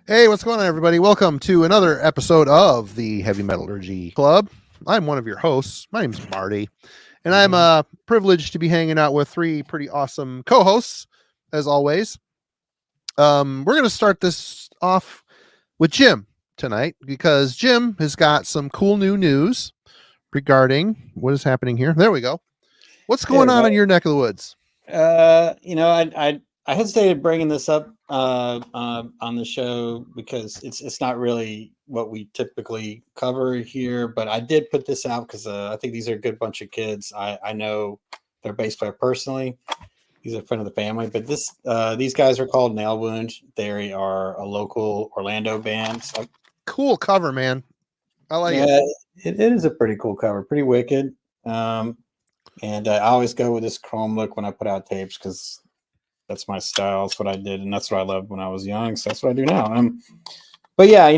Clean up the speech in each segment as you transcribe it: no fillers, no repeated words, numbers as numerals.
Hey, what's going on, everybody? Welcome to another episode of the Heavy Metallurgy Club. I'm one of your hosts. My name's Marty, and I'm privileged to be hanging out with three pretty awesome co-hosts, as always. We're going to start this off with Jim tonight because Jim has got some cool new news regarding what is happening here. There we go. What's Hey, going on in everybody. your neck of the woods? I hesitated bringing this up on the show because it's not really what we typically cover here. But I did put this out because I think these are a good bunch of kids. I know their bass player personally. He's a friend of the family. But these guys are called Nail Wound. They are a local Orlando band. So, Cool cover, man. I like yeah, it. it is a pretty cool cover, pretty wicked. And I always go with this chrome look when I put out tapes because that's my style. That's what I did, and that's what I loved when I was young. So that's what I do now. But yeah,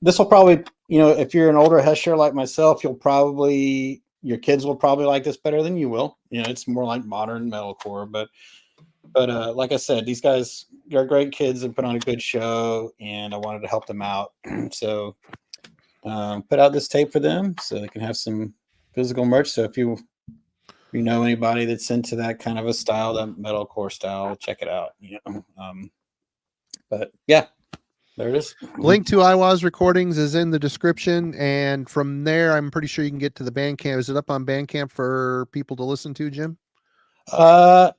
this will probably, if you're an older Hesher like myself, your kids will probably like this better than you will. It's more like modern metalcore. But like I said, these guys are great kids and put on a good show, and I wanted to help them out. So put out this tape for them so they can have some physical merch. So if you know anybody that's into that kind of a style, that metalcore style, check it out. But yeah, there it is. Link to Eihwaz Recordings is in the description, and from there, I'm pretty sure you can get to the Bandcamp. Is it up on Bandcamp for people to listen to, Jim? I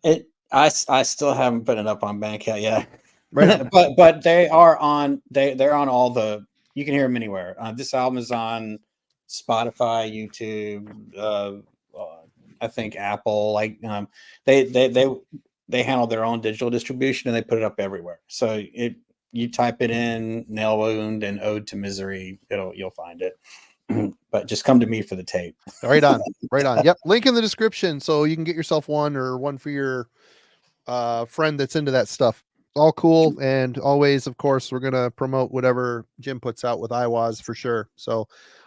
still haven't put it up on Bandcamp yet, Right. but they're on all the. You can hear them anywhere. This album is on Spotify, YouTube. I think Apple. They handle their own digital distribution and they put it up everywhere. So you type it in Nail Wound and Ode to Misery, you'll find it. But just come to me for the tape. Right on. Right on. Yep. Link in the description so you can get yourself one or one for your friend that's into that stuff. All cool. And always, of course, we're going to promote whatever Jim puts out with Eihwaz for sure. So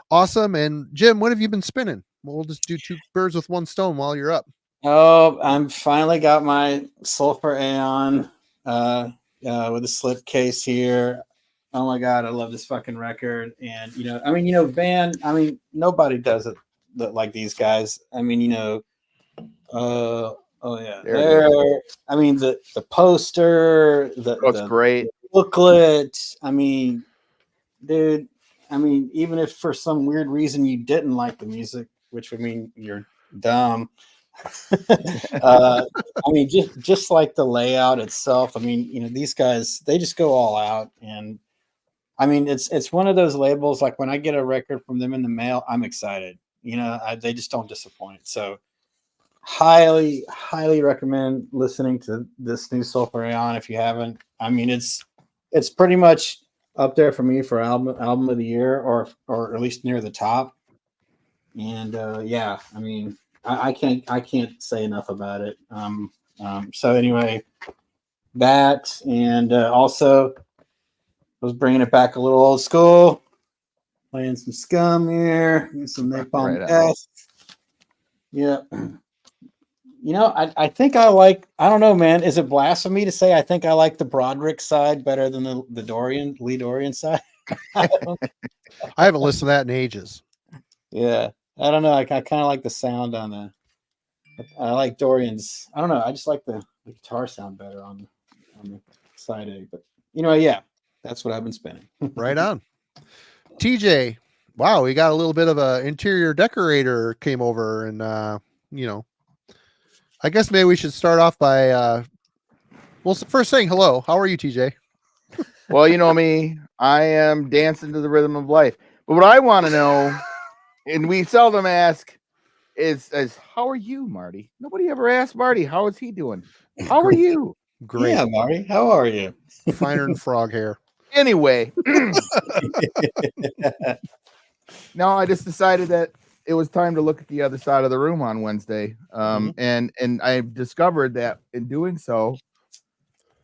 awesome. And Jim, what have you been spinning? We'll just do two birds with one stone while you're up. Oh, I'm finally got my Sulfur Aeon with a slip case here. Oh my god, I love this fucking record. And Van. Nobody does it like these guys. Oh yeah, there. The poster, the great. booklet. Dude. Even if for some weird reason you didn't like the music, which would mean you're dumb. Just like the layout itself. These guys, they just go all out, and it's one of those labels. Like when I get a record from them in the mail, I'm excited. They just don't disappoint. So highly recommend listening to this new Sulfur Aeon if you haven't. It's pretty much up there for me for album of the year, or at least near the top. And I can't say enough about it. So anyway, that, and also I was bringing it back a little old school, playing some Scum here, some Napalm Death. Yeah. I think I like, I don't know, man. Is it blasphemy to say I think I like the Broderick side better than the Lee Dorian side? I haven't listened to that in ages. Yeah. I don't know. I kind of like the sound on the. I like Dorian's. I don't know. I just like the guitar sound better on the side A. But yeah, that's what I've been spinning. Right on. TJ, wow, we got a little bit of a interior decorator came over, and I guess maybe we should start off by first saying hello. How are you, TJ? Well, you know me. I am dancing to the rhythm of life. But what I want to know, and we seldom ask, is how are you, Marty? Nobody ever asked Marty, how is he doing? How are you? Great. Yeah, Marty, how are you? Finer than frog hair. Anyway. No, I just decided that it was time to look at the other side of the room on Wednesday. And I've discovered that in doing so,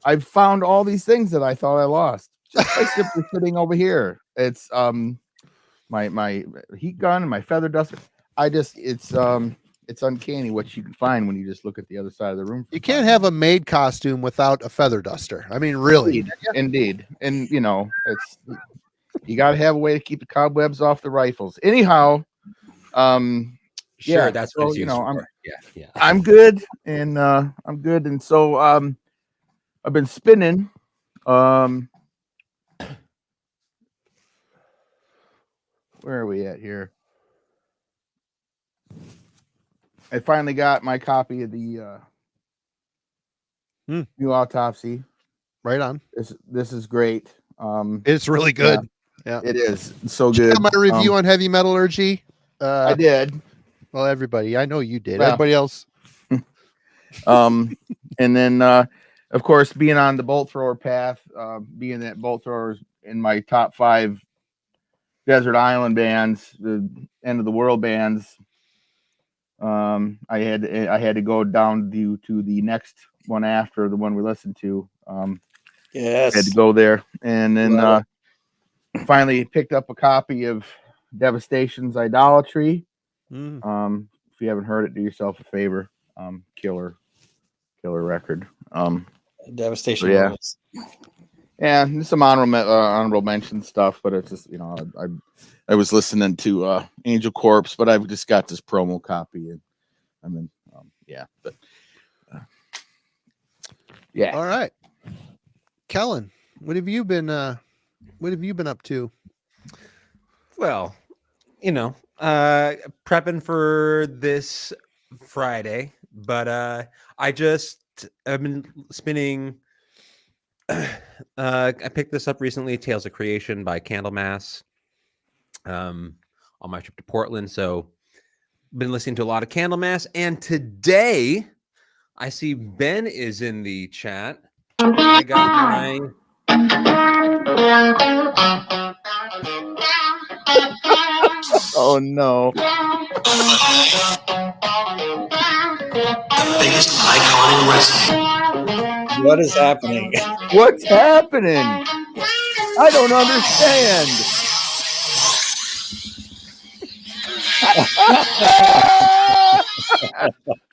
I've found all these things that I thought I lost just by simply sitting over here. It's my heat gun and my feather duster. it's uncanny what you can find when you just look at the other side of the room. You can't have a maid costume without a feather duster. I mean, really. Indeed. And you know, you got to have a way to keep the cobwebs off the rifles. Anyhow, Sure, that's what so, it's used I'm for. Yeah. I'm good, and I'm good, and so I've been spinning. Where are we at here? I finally got my copy of the new autopsy. Right on. This is great. It's really good. Yeah. It is so Check good. out my review on Heavy Metallurgy. I did. Well, everybody, I know you did. Well, Everybody else. And then of course, being on the bolt thrower path, being that bolt throwers in my top 5 desert island bands, the end of the world bands. I had to go down to the next one after the one we listened to. Yes, had to go there, and then finally picked up a copy of Devastation's Idolatry. If you haven't heard it, do yourself a favor. Killer record. Devastation. Yeah. Yeah, some honorable mention stuff, but it's just, I was listening to Angel Corpse, but I've just got this promo copy, and I mean, but All right, Kellen, what have you been up to? Well, prepping for this Friday, but I've been spinning. I picked this up recently, Tales of Creation by Candlemass, on my trip to Portland. So been listening to a lot of Candlemass, and today I see Ben is in the chat. I got my oh no. Biggest icon in wrestling. What is happening? What's happening? I don't understand.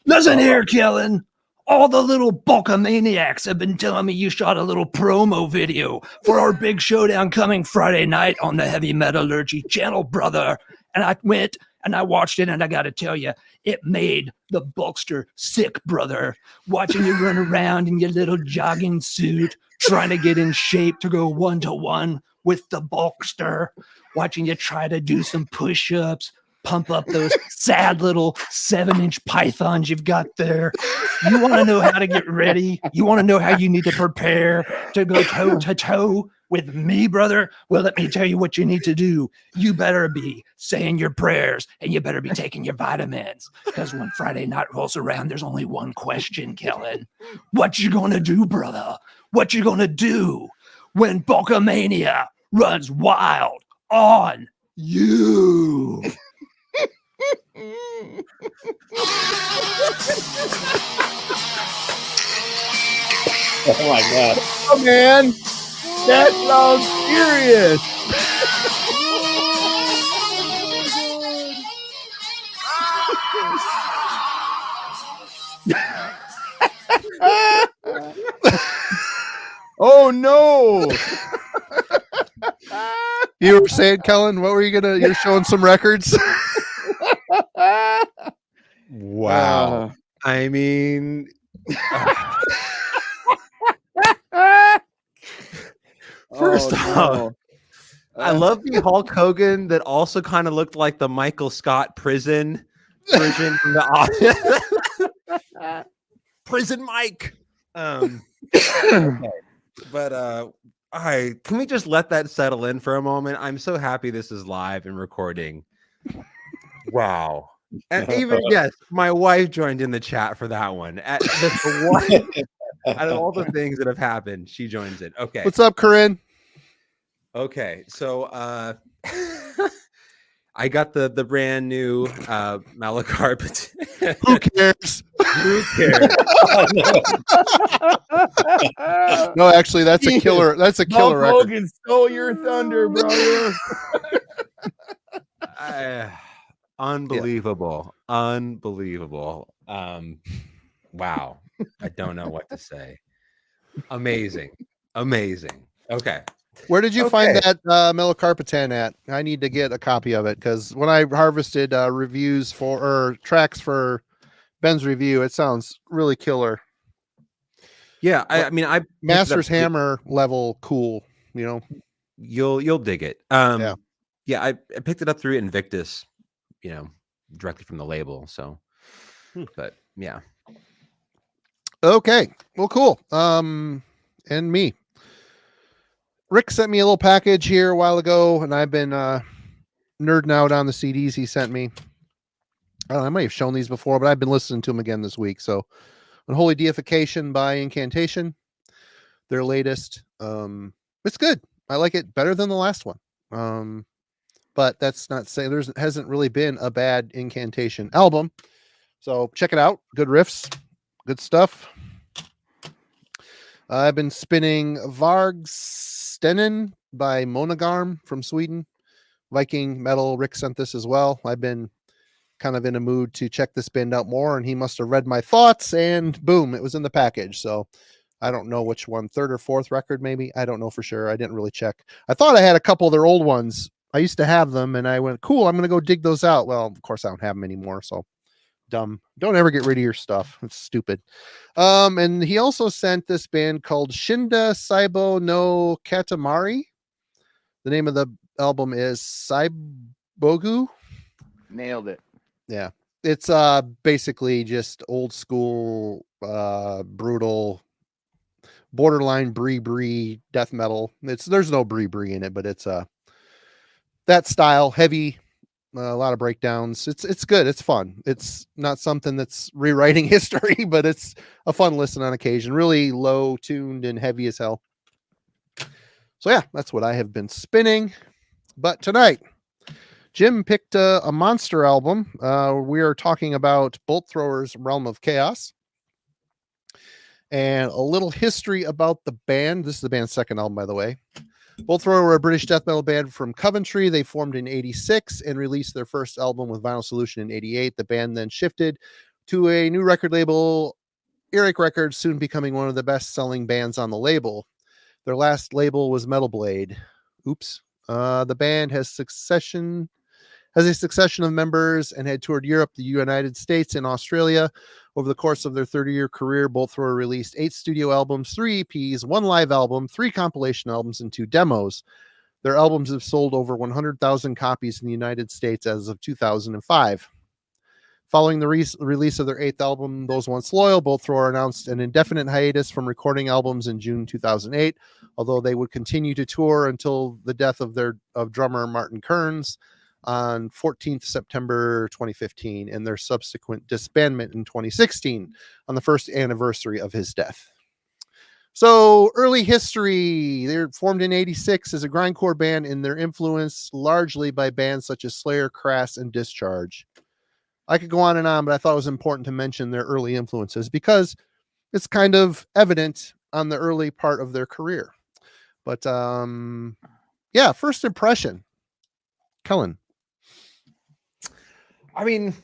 Listen here, Kellen. All the little bulkamaniacs have been telling me you shot a little promo video for our big showdown coming Friday night on the Heavy Metallurgy channel, brother. And I went and I watched it, and I got to tell you, it made the Bulkster sick, brother. Watching you run around in your little jogging suit, trying to get in shape to go 1-to-1 with the Bulkster. Watching you try to do some push-ups, pump up those sad little 7-inch pythons you've got there. You want to know how to get ready? You want to know how you need to prepare to go toe-to-toe with me, brother? Well, let me tell you what you need to do. You better be saying your prayers, and you better be taking your vitamins, because when Friday night rolls around, there's only one question, Kellen. What you gonna do, brother? What you gonna do when Bulkamania runs wild on you? Oh my god! Oh man, that sounds serious. Oh no! You were saying, Kellen, what were you're showing some records? wow. I mean, first off, I love the Hulk Hogan that also kind of looked like the Michael Scott prison version from the Prison Mike. Okay. But can we just let that settle in for a moment? I'm so happy this is live and recording. Wow. And even yes, my wife joined in the chat for that one. Out of all the things that have happened, she joins in. Okay. What's up, Corinne? Okay, so I got the brand new Malacarp. Who cares? Who cares? No, actually, that's a killer. That's a killer record. Hogan stole your thunder, brother. Unbelievable. Unbelievable. Wow. I don't know what to say. Amazing. Amazing. Okay. Where did you find Okay. that Melocarpatan at? I need to get a copy of it because when I harvested reviews for or tracks for Ben's review, it sounds really killer. Yeah, I mean, I picked it up Master's through- Hammer level cool, you know. You'll dig it. Yeah. Yeah, I picked it up through Invictus, directly from the label. So, but yeah. Okay. Well, cool. And me. Rick sent me a little package here a while ago, and I've been nerding out on the CDs he sent me. I don't know, I might have shown these before, but I've been listening to them again this week. So, Unholy Deification by Incantation, their latest. It's good. I like it better than the last one. But that's not saying there hasn't really been a bad Incantation album. So check it out. Good riffs, good stuff. I've been spinning Vargstenen by Monogarm from Sweden. Viking metal. Rick sent this as well. I've been kind of in a mood to check this band out more, and he must have read my thoughts, and boom, it was in the package. So I don't know which one, third or fourth record, maybe. I don't know for sure. I didn't really check. I thought I had a couple of their old ones. I used to have them, and I went, cool, I'm going to go dig those out. Well, of course, I don't have them anymore, so dumb. Don't ever get rid of your stuff. It's stupid. And he also sent this band called Shinda Saibo no Katamari. The name of the album is Saibogu. Nailed it. Yeah. It's basically just old school, brutal, borderline brie death metal. There's no brie in it, but it's that style, heavy, a lot of breakdowns. It's good. It's fun. It's not something that's rewriting history, but it's a fun listen on occasion. Really low tuned and heavy as hell. So yeah, that's what I have been spinning. But tonight, Jim picked a monster album. We are talking about Bolt Thrower's Realm of Chaos. And a little history about the band. This is the band's second album, by the way. Bolt Thrower were a British death metal band from Coventry. They formed in 86 and released their first album with Vinyl Solution in 88. The band then shifted to a new record label, Earache Records, soon becoming one of the best-selling bands on the label. Their last label was Metal Blade. Oops. The band has a succession of members and had toured Europe, the United States, and Australia. Over the course of their 30-year career, Bolt Thrower released 8 studio albums, 3 EPs, 1 live album, 3 compilation albums, and 2 demos. Their albums have sold over 100,000 copies in the United States as of 2005. Following the release of their 8th album, Those Once Loyal, Bolt Thrower announced an indefinite hiatus from recording albums in June 2008, although they would continue to tour until the death of drummer Martin Kearns on 14th September 2015 and their subsequent disbandment in 2016 on the first anniversary of his death. So early history, they're formed in 86 as a grindcore band, and they're influenced largely by bands such as Slayer, Crass, and Discharge. I could go on and on, but I thought it was important to mention their early influences because it's kind of evident on the early part of their career. But yeah, first impression, Kellen. I mean,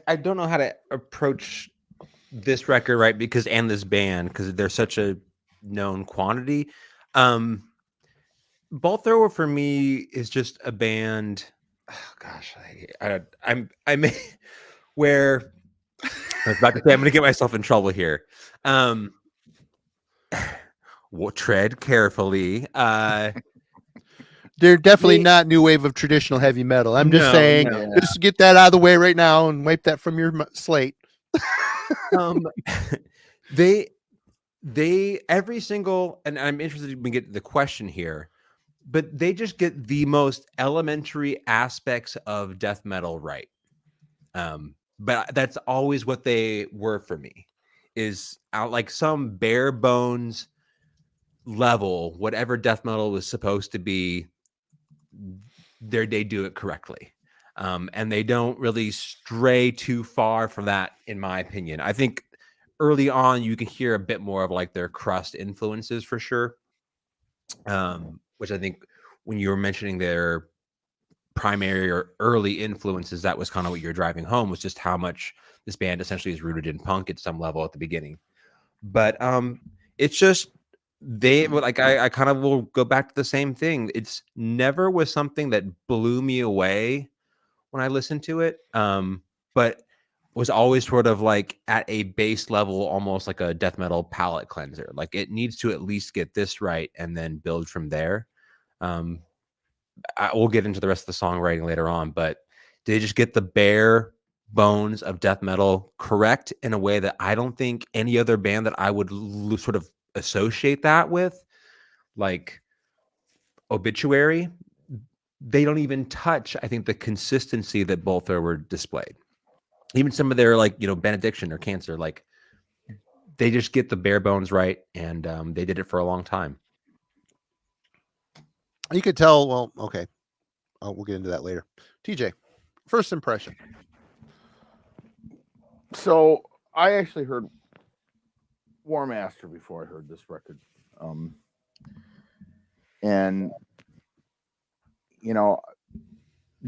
I don't know how to approach this record, right? And this band, because they're such a known quantity. Bolt Thrower for me is just a band. Oh, gosh, I may where I was about to say I'm going to get myself in trouble here. Tread carefully. They're definitely not new wave of traditional heavy metal. I'm just saying, just get that out of the way right now and wipe that from your slate. They every single, and I'm interested to get the question here, but they just get the most elementary aspects of death metal right. But that's always what they were for me, is out like some bare bones level, whatever death metal was supposed to be, they do it correctly. And they don't really stray too far from that, in my opinion. I think early on you can hear a bit more of like their crust influences for sure. Which I think when you were mentioning their primary or early influences, that was kind of what you're driving home, was just how much this band essentially is rooted in punk at some level at the beginning. But it's just I kind of will go back to the same thing. It's never was something that blew me away when I listened to it, but was always sort of like at a base level, almost like a death metal palate cleanser. Like it needs to at least get this right and then build from there. We'll get into the rest of the songwriting later on, but they just get the bare bones of death metal correct in a way that I don't think any other band that I would sort of associate that with, like Obituary, they don't even touch, I think, the consistency that both were displayed. Even some of their, like, Benediction or Cancer, like, they just get the bare bones right, and they did it for a long time. You could tell. Well, okay, we'll get into that later. TJ, first impression. So I actually heard War Master before I heard this record, and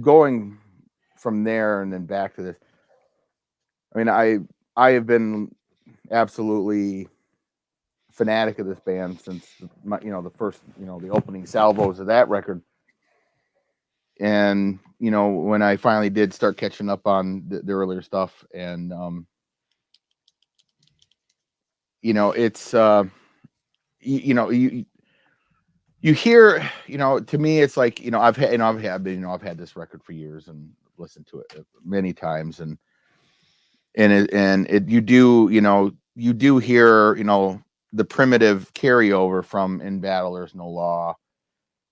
going from there and then back to this. I mean, I have been absolutely fanatic of this band since the first the opening salvos of that record, and when I finally did start catching up on the earlier stuff, and it's you hear, to me it's like, I've had this record for years and listened to it many times, and you do hear the primitive carryover from In Battle There's No Law.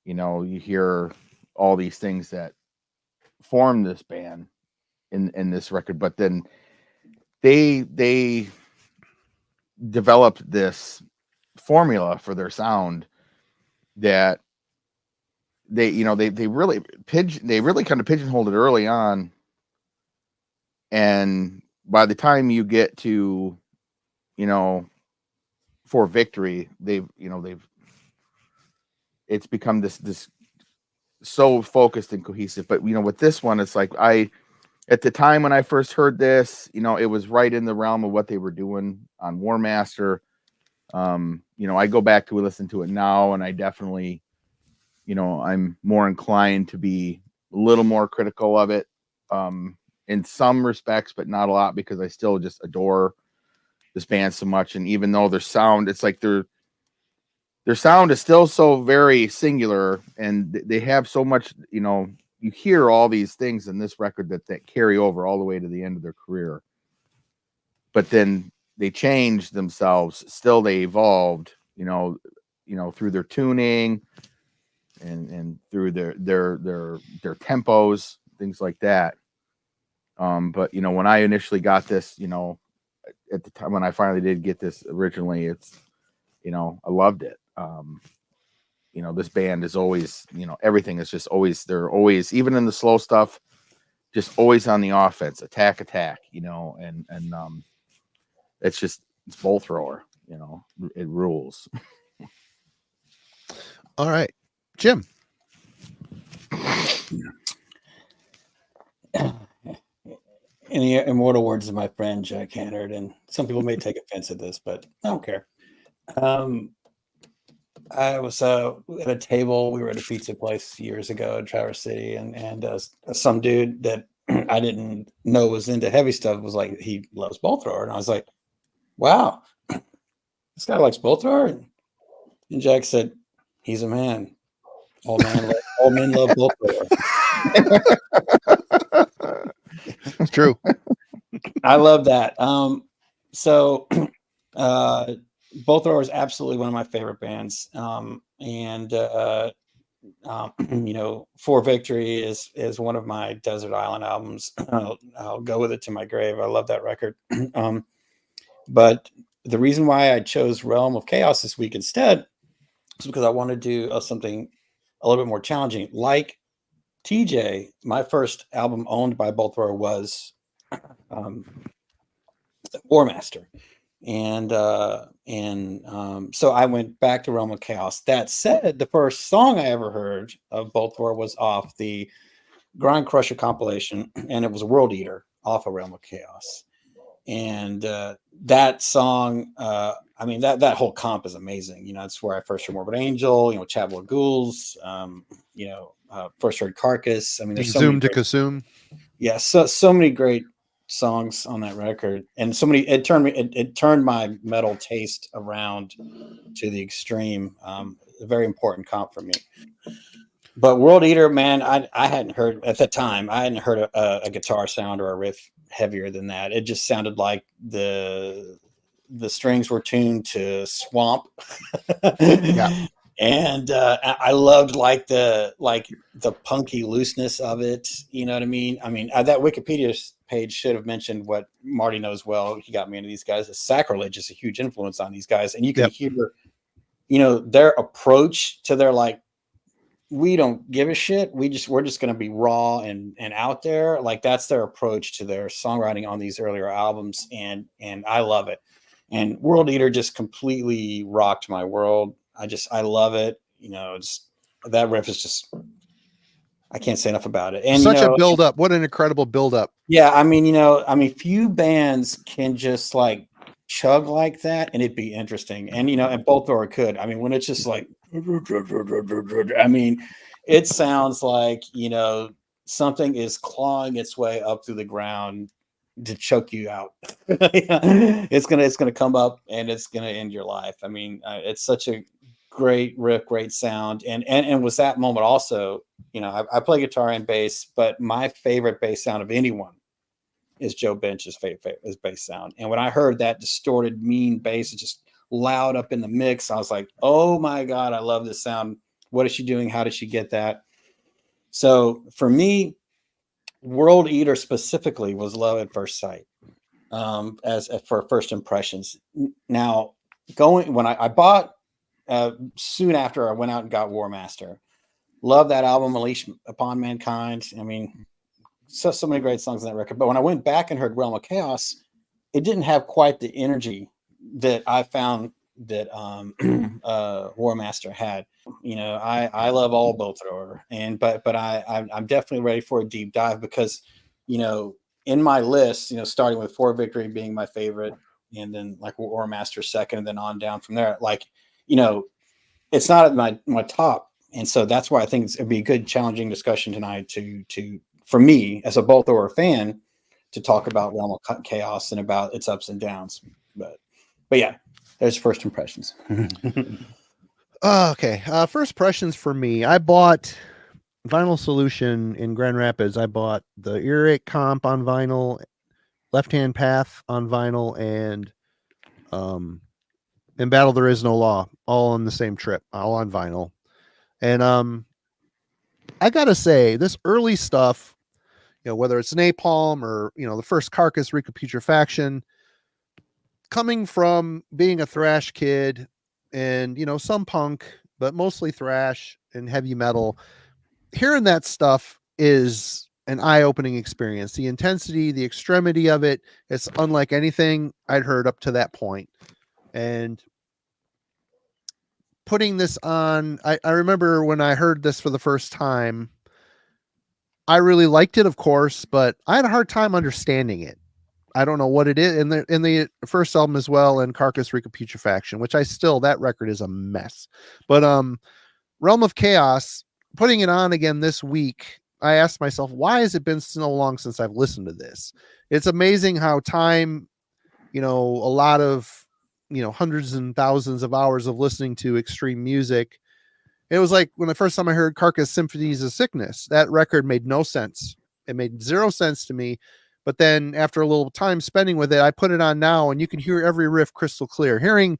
You hear all these things that form this band in this record, but then they developed this formula for their sound that they really kind of pigeonholed it early on, and by the time you get to For Victory, it's become this so focused and cohesive. But with this one, it's like, at the time when I first heard this, it was right in the realm of what they were doing on War Master. I go back to listen to it now, and I definitely, I'm more inclined to be a little more critical of it in some respects, but not a lot, because I still just adore this band so much. And even though their sound, it's like their sound is still so very singular, and they have so much, you hear all these things in this record that carry over all the way to the end of their career. But then they changed themselves. Still, they evolved, through their tuning and through their tempos, things like that. But when I initially got this, at the time when I finally did get this originally, it's, I loved it. This band is always, everything is just always, they're always, even in the slow stuff, just always on the offense, attack, and it's ball thrower, it rules. All right, Jim. In the immortal words of my friend Jack Hannard, and some people may take offense at this, but I don't care. I was at a table. We were at a pizza place years ago in Traverse City, and some dude that I didn't know was into heavy stuff was like, he loves ball thrower, and I was like, wow, this guy likes ball thrower. And Jack said, he's a man. All men love ball thrower. It's true. I love that. So Ball Thrower is absolutely one of my favorite bands. For Victory is one of my Desert Island albums. I'll go with it to my grave. I love that record. But the reason why I chose Realm of Chaos this week instead is because I want to do something a little bit more challenging. Like TJ, my first album owned by Ball Thrower was War Master. And so I went back to Realm of Chaos. That said, the first song I ever heard of Ball Thrower was off the Grind Crusher compilation, and it was World Eater off of Realm of Chaos. And that song, I mean, that whole comp is amazing. You know, it's where I first heard Morbid Angel, you know, Chapel of Ghouls, you know, first heard Carcass. I mean, there's so many Zoom to great, consume. yeah, so many great songs on that record, and so many. It turned my metal taste around to the extreme. A very important comp for me. But World Eater, man, I hadn't heard at the time. I hadn't heard a guitar sound or a riff heavier than that. It just sounded like the strings were tuned to Swamp. Yeah. And I loved like the punky looseness of it. You know what I mean? I mean, that Wikipedia page should have mentioned what Marty knows well. He got me into these guys. Sacrilege is a huge influence on these guys, and you can hear, you know, their approach to their like, we don't give a shit. We're just going to be raw and out there. Like that's their approach to their songwriting on these earlier albums. And I love it. And World Eater just completely rocked my world. I love it. You know, that riff is just, I can't say enough about it. And such a build up. What an incredible build up. Yeah. I mean, few bands can just like chug like that and it'd be interesting. And, you know, and Bolt Thrower could. I mean, when it's just like, I mean, it sounds like, you know, something is clawing its way up through the ground to choke you out. It's gonna come up and it's gonna end your life. I mean, it's such a great riff, great sound, and was that moment also. You know, I play guitar and bass, but my favorite bass sound of anyone is Joe Bench's favorite bass sound. And when I heard that distorted, mean bass, just loud up in the mix, I was like, oh my God, I love this sound. What is she doing? How did she get that? So for me, World Eater specifically was love at first sight, as for first impressions. Now, when I bought soon after I went out and got War Master, love that album, Unleash Upon Mankind. I mean, so many great songs on that record. But when I went back and heard Realm of Chaos, it didn't have quite the energy that I found that War Master had. You know, I love all Bolt Thrower, but I'm definitely ready for a deep dive because, you know, in my list, you know, starting with For Victory being my favorite, and then like War Master second, and then on down from there. Like, you know, it's not at my top, and so that's why I think it'd be a good challenging discussion tonight to for me as a Bolt Thrower fan to talk about Realm of Chaos and about its ups and downs. But yeah, there's first impressions. Okay. First impressions for me. I bought Vinyl Solution in Grand Rapids. I bought the Earache comp on vinyl, Left Hand Path on vinyl, and In Battle There Is No Law, all on the same trip, all on vinyl. And I gotta say, this early stuff, you know, whether it's Napalm or, you know, the first Carcass, Recaputrefaction, coming from being a thrash kid and, you know, some punk, but mostly thrash and heavy metal, hearing that stuff is an eye-opening experience. The intensity, the extremity of it, it's unlike anything I'd heard up to that point. And putting this on, I remember when I heard this for the first time, I really liked it, of course, but I had a hard time understanding it. I don't know what it is in the first album as well, and Carcass Recaputrefaction, which that record is a mess. But Realm of Chaos, putting it on again this week, I asked myself, why has it been so long since I've listened to this? It's amazing how time, you know, a lot of, you know, hundreds and thousands of hours of listening to extreme music. It was like when the first time I heard Carcass Symphonies of Sickness, that record made no sense. It made zero sense to me. But then after a little time spending with it, I put it on now and you can hear every riff crystal clear. Hearing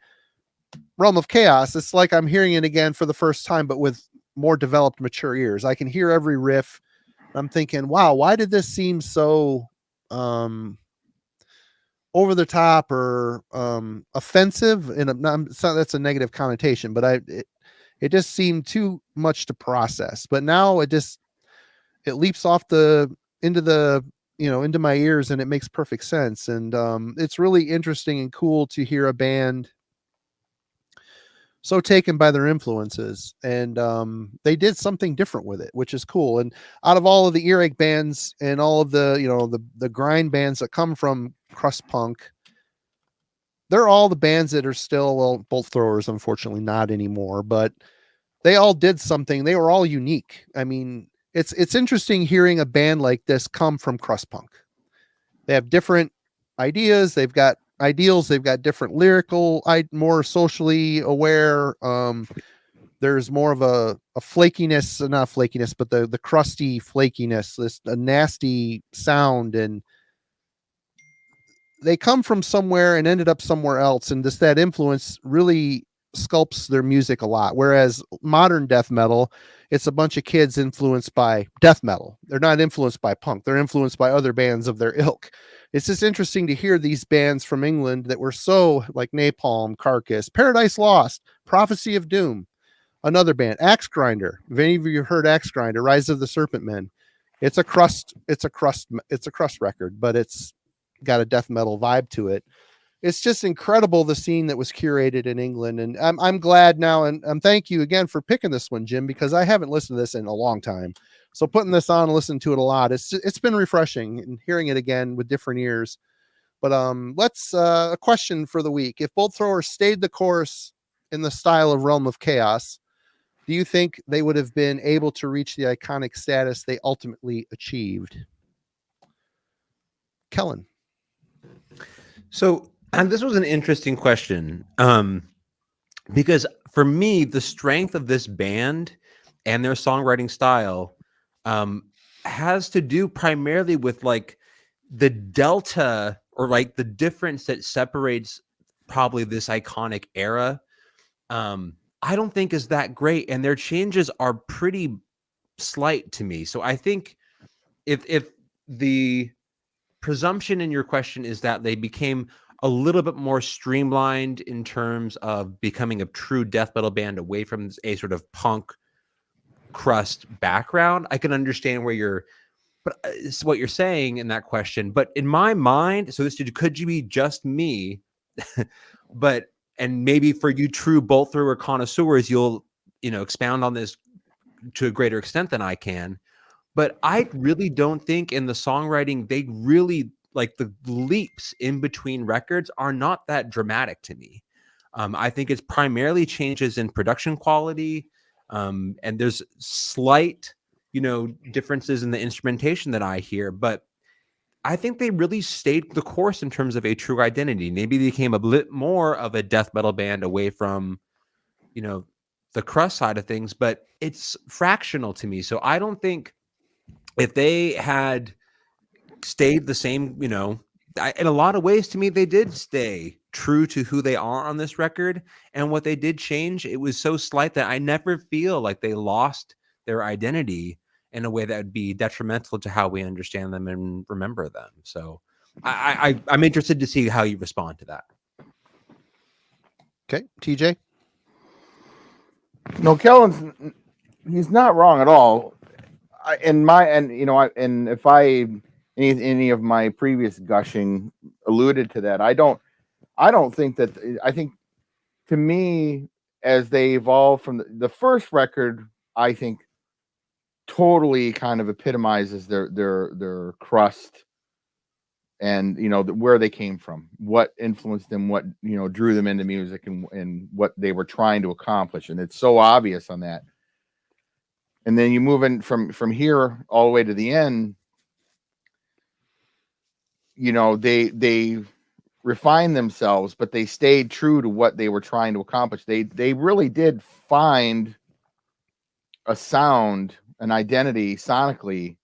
Realm of Chaos, it's like I'm hearing it again for the first time, but with more developed, mature ears. I can hear every riff. I'm thinking, wow, why did this seem so over the top or offensive? And that's a negative connotation, but it just seemed too much to process. But now it leaps off into my ears, and it makes perfect sense. And it's really interesting and cool to hear a band so taken by their influences, and they did something different with it, which is cool. And out of all of the earache bands and all of the, you know, the grind bands that come from crust punk, they're all the bands that are still, well, Bolt Throwers unfortunately not anymore, but they all did something. They were all unique. I mean, it's interesting hearing a band like this come from crust punk. They have different ideas, they've got ideals, they've got different lyrical, more socially aware. There's more of a flakiness, not flakiness, but the crusty flakiness, this a nasty sound, and they come from somewhere and ended up somewhere else, and just that influence really sculpts their music a lot. Whereas modern death metal, it's a bunch of kids influenced by death metal. They're not influenced by punk. They're influenced by other bands of their ilk. It's just interesting to hear these bands from England that were so like Napalm, Carcass, Paradise Lost, Prophecy of Doom, another band, Axe Grinder. If any of you heard Axe Grinder, Rise of the Serpent Men, it's a crust record, but it's got a death metal vibe to it. It's just incredible, the scene that was curated in England, and I'm glad now, and thank you again for picking this one, Jim, because I haven't listened to this in a long time. So putting this on and listening to it a lot, it's been refreshing, and hearing it again with different ears. But let's a question for the week: if Bolt Throwers stayed the course in the style of Realm of Chaos, do you think they would have been able to reach the iconic status they ultimately achieved? Kellen. So, and this was an interesting question, because for me, the strength of this band and their songwriting style has to do primarily with like the delta, or like the difference that separates probably this iconic era. I don't think is that great, and their changes are pretty slight to me. So I think if the presumption in your question is that they became a little bit more streamlined in terms of becoming a true death metal band away from a sort of punk crust background, I can understand where it's what you're saying in that question. But in my mind, so this could you be just me, but and maybe for you true bolt thrower connoisseurs, you'll expound on this to a greater extent than I can. But I really don't think in the songwriting, they really like the leaps in between records are not that dramatic to me. I think it's primarily changes in production quality. And there's slight, differences in the instrumentation that I hear, but I think they really stayed the course in terms of a true identity. Maybe they became a bit more of a death metal band away from, the crust side of things, but it's fractional to me. So I don't think if they had stayed the same, in a lot of ways, to me, they did stay true to who they are on this record. And what they did change, it was so slight that I never feel like they lost their identity in a way that would be detrimental to how we understand them and remember them. So I'm interested to see how you respond to that. Okay, TJ. No, he's not wrong at all. If any of my previous gushing alluded to that, I don't think that. I think, to me, as they evolve from the first record, I think totally kind of epitomizes their crust and where they came from, what influenced them, what drew them into music, and what they were trying to accomplish, and it's so obvious on that. And then you move in from here all the way to the end. They refined themselves, but they stayed true to what they were trying to accomplish. They really did find a sound, an identity sonically,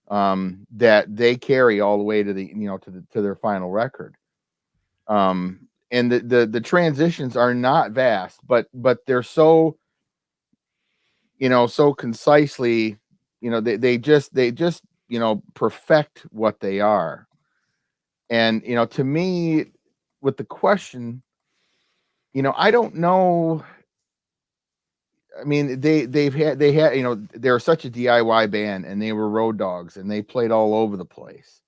that they carry all the way to to their final record. And the transitions are not vast, but they're so so concisely, they just perfect what they are. And to me, with the question, I don't know. I mean, they had they're such a DIY band, and they were road dogs, and they played all over the place.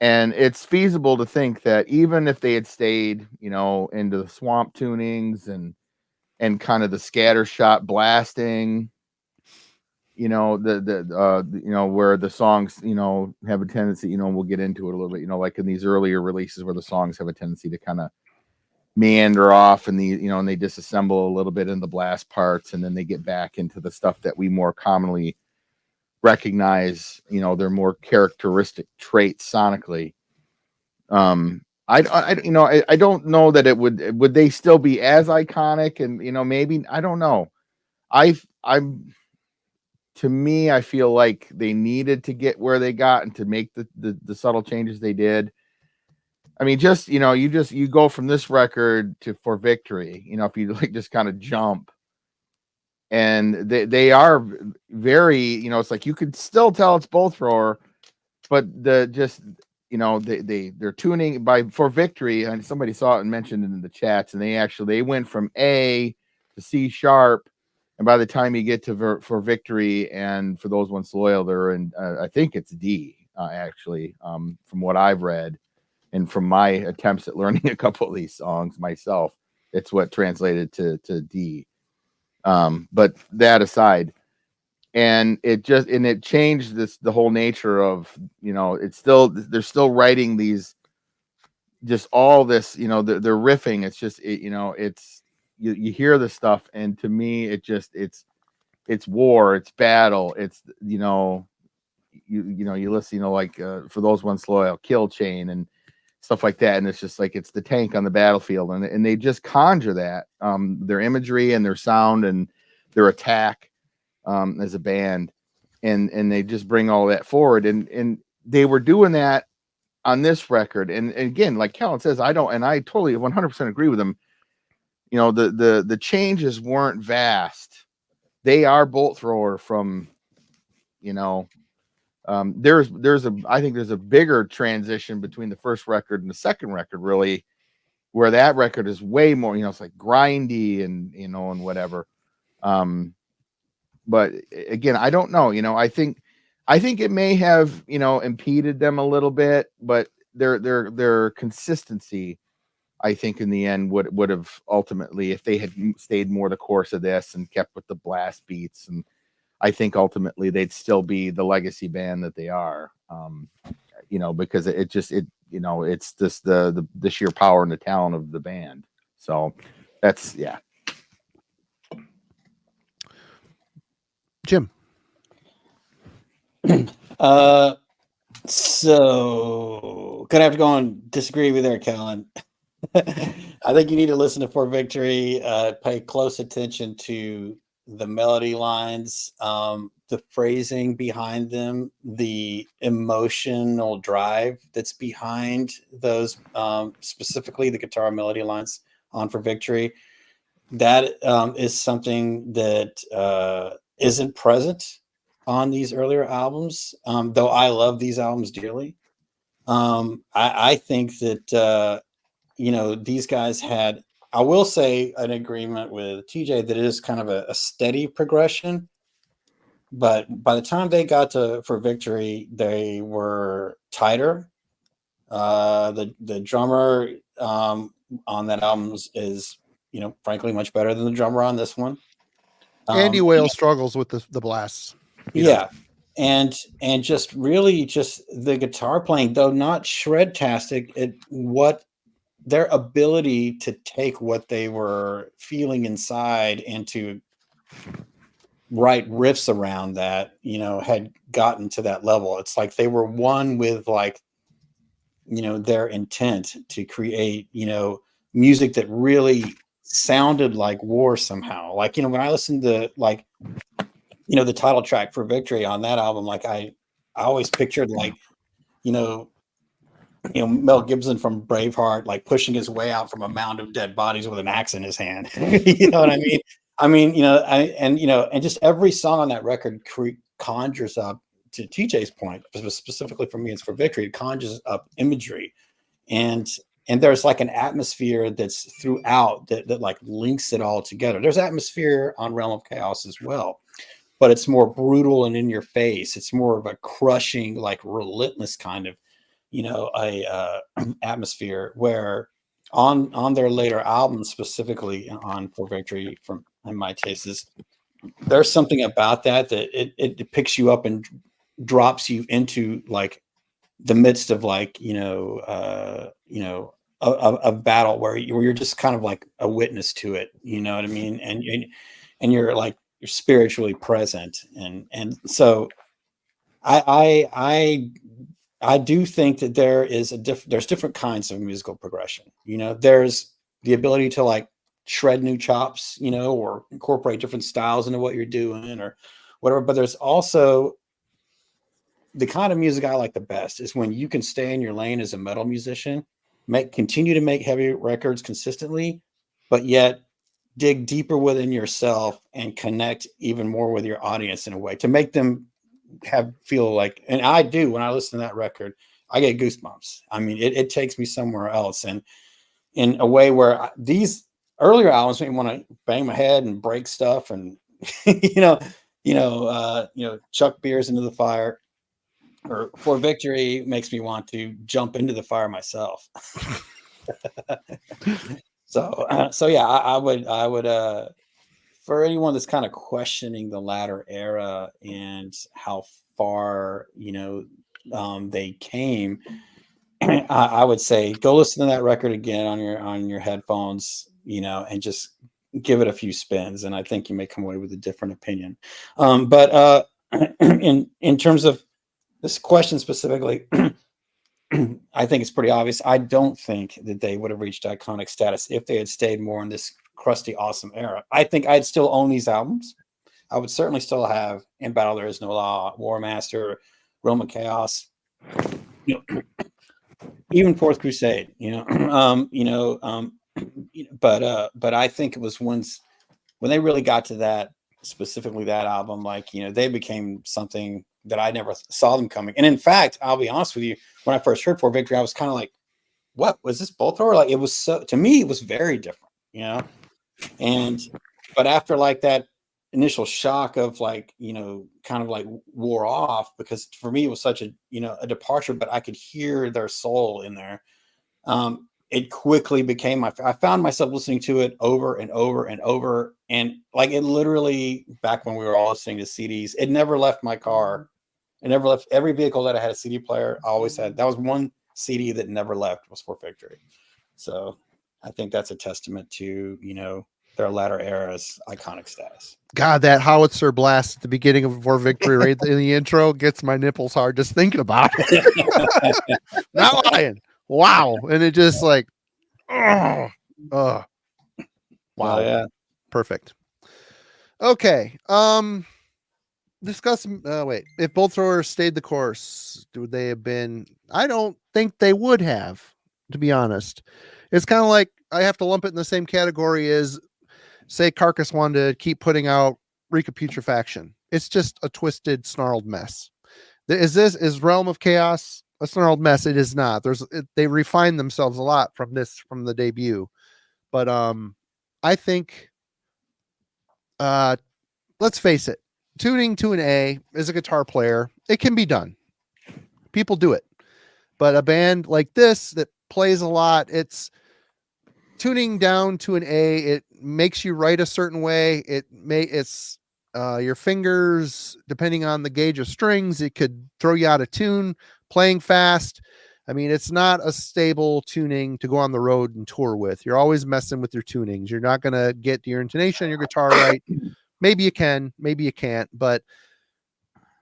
And it's feasible to think that even if they had stayed into the swamp tunings and and kind of the scatter shot blasting, you know, you know, where the songs, you know, have a tendency, you know, we'll get into it a little bit, you know, like in these earlier releases where the songs have a tendency to kind of meander off and you know, and they disassemble a little bit in the blast parts, and then they get back into the stuff that we more commonly recognize, you know, their more characteristic traits sonically. I you know, I don't know that it would they still be as iconic, and, you know, maybe, I don't know. I'm to me, I feel like they needed to get where they got and to make the subtle changes they did. I mean, just, you know, you go from this record to For Victory, you know, if you like just kind of jump, and they are very, you know, it's like you could still tell it's both roar, but you know, they're tuning by For Victory, and somebody saw it and mentioned it in the chats, and they went from A to C sharp, and by the time you get to For Victory and For Those Once Loyal, they're in I think it's D, actually, from what I've read and from my attempts at learning a couple of these songs myself, it's what translated to D. But that aside, and it changed the whole nature of, you know, they're still writing these, just all this, you know, they're riffing. It's just, you know, it's, you hear the stuff, and to me, it's war, it's battle, it's, you know, you listen, you know, like For Those Once Loyal, Kill Chain, and stuff like that, and it's just like it's the tank on the battlefield, and they just conjure that, their imagery and their sound and their attack, as a band, and they just bring all that forward, and they were doing that on this record, and again, like Kellen says, I totally 100% agree with him. You know, the changes weren't vast. They are bolt thrower from, you know, I think there's a bigger transition between the first record and the second record, really, where that record is way more, you know, it's like grindy and, you know, and whatever. But again, I don't know, you know, I think it may have, you know, impeded them a little bit, but their consistency, I think in the end would have ultimately, if they had stayed more the course of this and kept with the blast beats, and I think ultimately they'd still be the legacy band that they are, you know, because it you know, it's just the sheer power and the talent of the band. So that's, yeah. Jim. So gonna have to go and disagree with there, Kellen. I think you need to listen to For Victory, pay close attention to the melody lines, the phrasing behind them, the emotional drive that's behind those, specifically the guitar melody lines on For Victory. That is something that isn't present on these earlier albums, though I love these albums dearly. I think that you know, these guys had, I will say, an agreement with TJ that it is kind of a steady progression, but by the time they got to For Victory, they were tighter. The drummer on that album is, you know, frankly much better than the drummer on this one. Andy Whale struggles with the blasts. Yeah. And just really just the guitar playing, though not shred-tastic, what their ability to take what they were feeling inside and to write riffs around that, you know, had gotten to that level. It's like they were one with, like, you know, their intent to create, you know, music that really sounded like war somehow. Like, you know, when I listened to, like, you know, the title track For Victory on that album, like I always pictured, like, you know, Mel Gibson from Braveheart, like pushing his way out from a mound of dead bodies with an axe in his hand. You know what I mean? I mean, you know, and just every song on that record conjures up, to TJ's point, specifically for me, it's For Victory. It conjures up imagery, and there's like an atmosphere that's throughout that like links it all together. There's atmosphere on Realm of Chaos as well, but it's more brutal and in your face. It's more of a crushing, like relentless kind of, you know, a atmosphere where on their later albums, specifically on For Victory, from in my taste, is there's something about that it picks you up and drops you into like the midst of like a battle where you're just kind of like a witness to it, you know what I mean, and you're like you're spiritually present, and so I do think that there's different kinds of musical progression. You know, there's the ability to like shred new chops, you know, or incorporate different styles into what you're doing or whatever. But there's also the kind of music I like the best is when you can stay in your lane as a metal musician, continue to make heavy records consistently, but yet dig deeper within yourself and connect even more with your audience in a way to make them feel like, and I do, when I listen to that record, I get goosebumps. I mean, it takes me somewhere else, and in a way where these earlier albums make me want to bang my head and break stuff and chuck beers into the fire. Or For Victory makes me want to jump into the fire myself. So yeah, I would for anyone that's kind of questioning the latter era and how far, they came, I would say go listen to that record again on your headphones, and just give it a few spins, and I think you may come away with a different opinion. But in terms of this question specifically, I think it's pretty obvious. I don't think that they would have reached iconic status if they had stayed more in this crusty, awesome era. I think I'd still own these albums. I would certainly still have In Battle There Is No Law, War Master, Realm of Chaos, even Fourth Crusade. But I think it was when they really got to that, specifically that album, like they became something that I never saw them coming. And in fact, I'll be honest with you, when I first heard For Victory, I was kind of like, what was this Bolt Thrower? Like, it was to me, it was very different, but after like that initial shock of like, kind of like wore off, because for me, it was such a departure, but I could hear their soul in there. It quickly became I found myself listening to it over and over and over. And like, it literally, back when we were all listening to CDs, it never left my car. It never left every vehicle that I had a CD player. I always had, that was one CD that never left, was For Victory. So I think that's a testament to, their latter era's iconic status. God, that howitzer blast at the beginning of For Victory, right in the intro, gets my nipples hard just thinking about it. Not lying. Wow. And it just like, wow. Oh, yeah. Perfect. Okay. Discuss. Wait. If Bolt Thrower stayed the course, would they have been? I don't think they would have, to be honest. It's kind of like I have to lump it in the same category as, say, Carcass wanted to keep putting out Reek Putrefaction. It's just a twisted, snarled mess. Is Realm of Chaos a snarled mess? It is not. They refined themselves a lot from the debut, but I think, let's face it, tuning to an A as a guitar player, it can be done. People do it, but a band like this that plays a lot, it's tuning down to an A. It makes you write a certain way. It's your fingers, depending on the gauge of strings, it could throw you out of tune. Playing fast, I mean, it's not a stable tuning to go on the road and tour with. You're always messing with your tunings. You're not going to get your intonation on your guitar right. Maybe you can, maybe you can't, but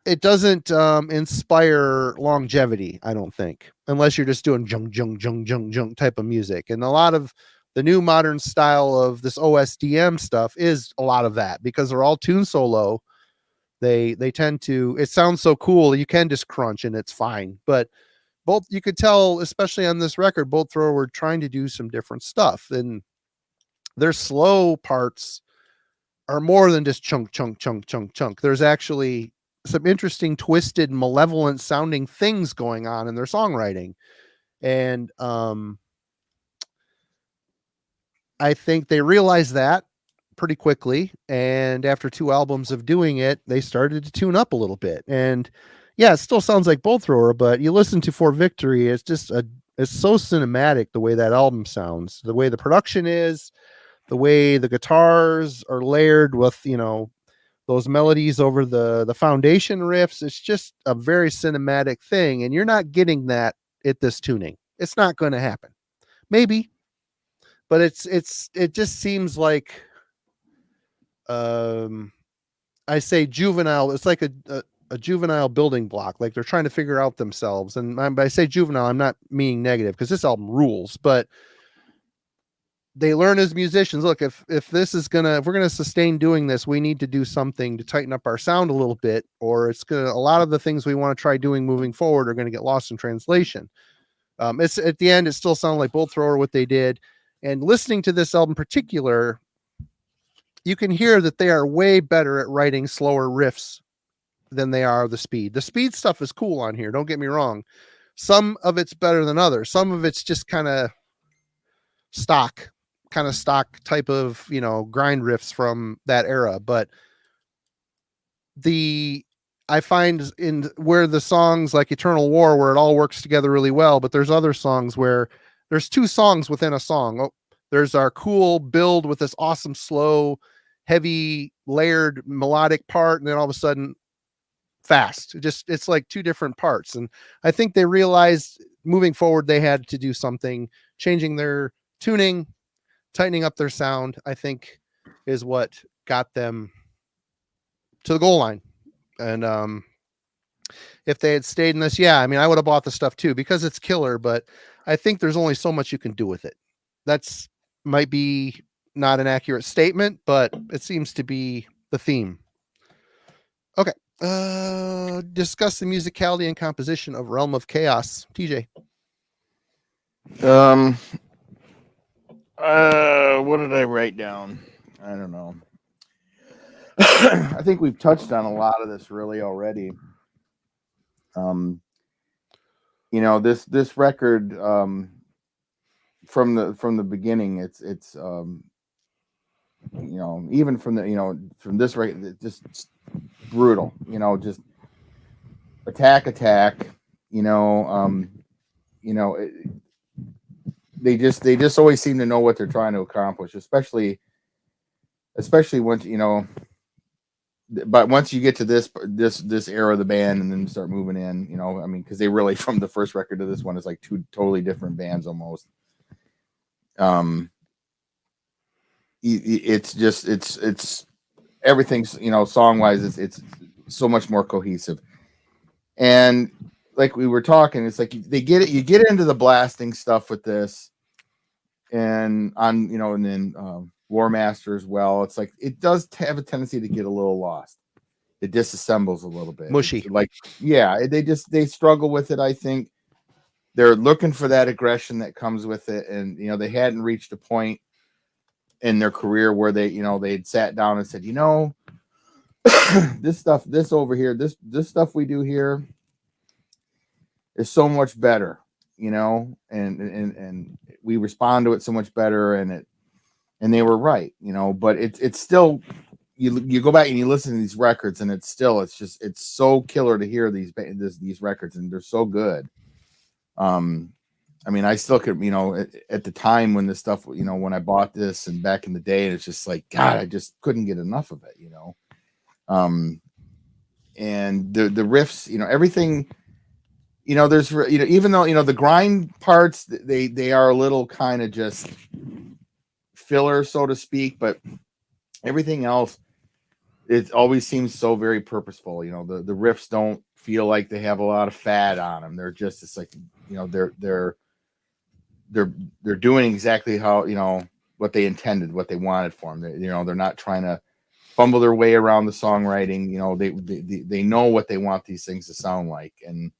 it doesn't inspire longevity, I don't think, unless you're just doing jung, jung, jung, jung, jung type of music. And a lot of the new modern style of this OSDM stuff is a lot of that, because they're all tuned so low. They tend to, it sounds so cool. You can just crunch and it's fine. But you could tell, especially on this record, Bolt Thrower were trying to do some different stuff. And their slow parts are more than just chunk, chunk, chunk, chunk, chunk. There's actually some interesting, twisted, malevolent sounding things going on in their songwriting. And I think they realized that pretty quickly, and after 2 albums of doing it, they started to tune up a little bit. And yeah, it still sounds like Bolt Thrower, but you listen to For Victory, it's just a It's so cinematic the way that album sounds, the way the production is, the way the guitars are layered with, you know, those melodies over the foundation riffs. It's just a very cinematic thing, and you're not getting that at this tuning. It's not going to happen. Maybe, but it just seems like I say juvenile. It's like a juvenile building block. Like they're trying to figure out themselves. And when I say juvenile, I'm not meaning negative, because this album rules, but they learn as musicians. Look, if we're gonna sustain doing this, we need to do something to tighten up our sound a little bit, or a lot of the things we want to try doing moving forward are going to get lost in translation. It's at the end, it still sounded like Bolt Thrower what they did. And listening to this album in particular, you can hear that they are way better at writing slower riffs than they are the speed. The speed stuff is cool on here, don't get me wrong. Some of it's better than others. Some of it's just kind of stock type of, you know, grind riffs from that era. But I find in where the songs like Eternal War, where it all works together really well, but there's other songs where there's two songs within a song. Oh, there's our cool build with this awesome slow, heavy, layered melodic part, and then all of a sudden fast. It's like two different parts. And I think they realized moving forward they had to do something, changing their tuning, tightening up their sound, I think is what got them to the goal line. And if they had stayed in this, yeah, I mean, I would have bought the stuff too, because it's killer, but I think there's only so much you can do with it. That's might be not an accurate statement, but it seems to be the theme. Okay. Discuss the musicality and composition of Realm of Chaos. TJ. What did I write down? I don't know. I think we've touched on a lot of this really already. You know, this record, from the beginning, it's you know, even from this record, it's just brutal, you know, just attack, you know, they just always seem to know what they're trying to accomplish, especially once, you know, but once you get to this era of the band and then start moving in, you know, I mean, because they really, from the first record to this one, is like two totally different bands almost. It's everything's, you know, song wise, it's so much more cohesive. And like we were talking, it's like you get into the blasting stuff with this, and on, you know, and then War Master as well. It's like it does have a tendency to get a little lost. It disassembles a little bit, mushy. It's like, yeah, they struggle with it. I think they're looking for that aggression that comes with it, and you know, they hadn't reached a point in their career where they, you know, they'd sat down and said, you know, this over here, this stuff we do here is so much better, you know, and we respond to it so much better, and they were right, you know. But it's still, you go back and you listen to these records, and it's so killer to hear these records, and they're so good. I mean, I still could, you know, at the time when this stuff, you know, when I bought this and back in the day, it's just like, God, I just couldn't get enough of it, you know. And the riffs, you know, everything, you know, there's, you know, even though, you know, the grind parts, they are a little kind of just filler, so to speak, but everything else, it always seems so very purposeful. You know, the riffs don't feel like they have a lot of fat on them. They're just, it's like, you know, they're doing exactly how, you know, what they intended, what they wanted for them. You know, they're not trying to fumble their way around the songwriting. You know, they know what they want these things to sound like. And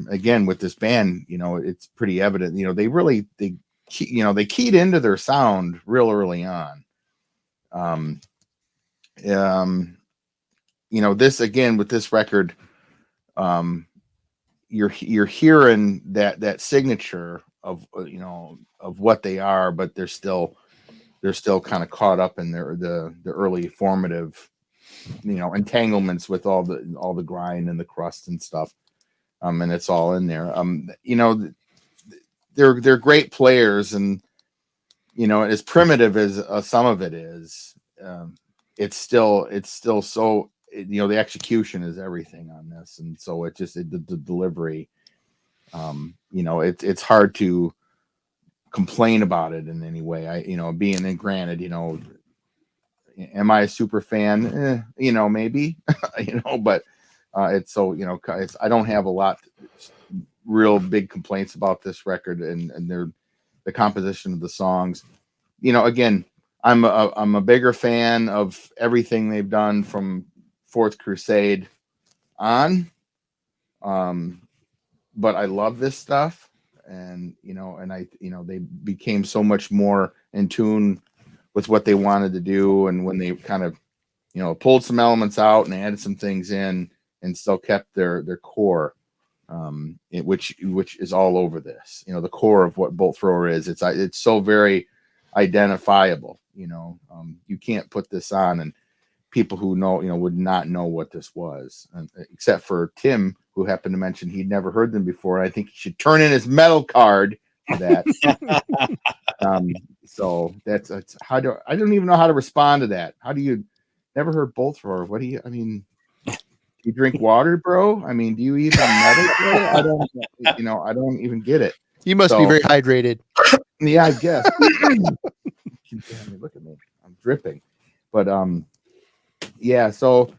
again, with this band, you know, it's pretty evident, you know, they keyed into their sound real early on. You know, this, again, with this record, you're hearing that signature of, you know, of what they are, but they're still kind of caught up in the early formative, you know, entanglements with all the grind and the crust and stuff. And it's all in there. You know, they're great players, and as primitive as some of it is, it's still so the execution is everything on this, and so the delivery, it's hard to complain about it in any way. Being in, granted, am I a super fan? Maybe, but it's so, I don't have a lot real big complaints about this record and the composition of the songs. Again, I'm a bigger fan of everything they've done from Fourth Crusade on. But I love this stuff, and they became so much more in tune with what they wanted to do, and when they kind of pulled some elements out and added some things in and still kept their core, which is all over this. The core of what Bolt Thrower is. It's so very identifiable. You can't put this on and people who know would not know what this was, except for Tim, who happened to mention he'd never heard them before. I think he should turn in his metal card for that. So that's I don't even know how to respond to that. How do you never heard Bolt Thrower? What do you, you drink water, bro? Do you even meditate? I don't even get it. You must be very hydrated. Yeah, I guess. Look at me. I'm dripping. But yeah, so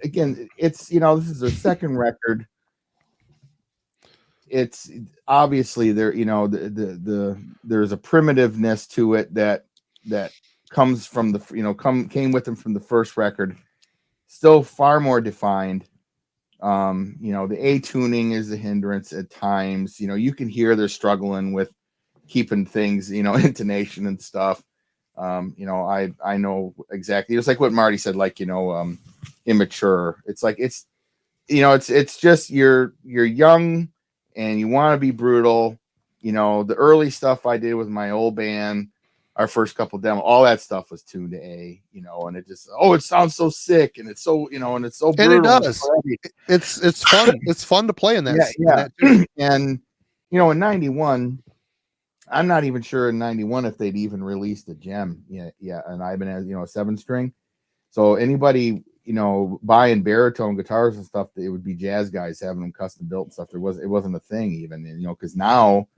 again, it's this is their second record. It's obviously there, there's a primitiveness to it that comes from came with them from the first record. Still far more defined. The A tuning is a hindrance at times. You can hear they're struggling with keeping things, intonation and stuff. I know exactly. It's like what Marty said, immature. It's like it's just you're young and you want to be brutal. The early stuff I did with my old band, our first couple demo, all that stuff was tuned to A, and it just, it sounds so sick, and it's so, and it's so brutal. And it does. It's fun. It's fun to play in that. Yeah. And in 91, I'm not even sure in 91 if they'd even released a gem. Yeah. And Ibanez, a 7-string. So anybody, buying baritone guitars and stuff, it would be jazz guys having them custom built and stuff. It wasn't a thing even, because now,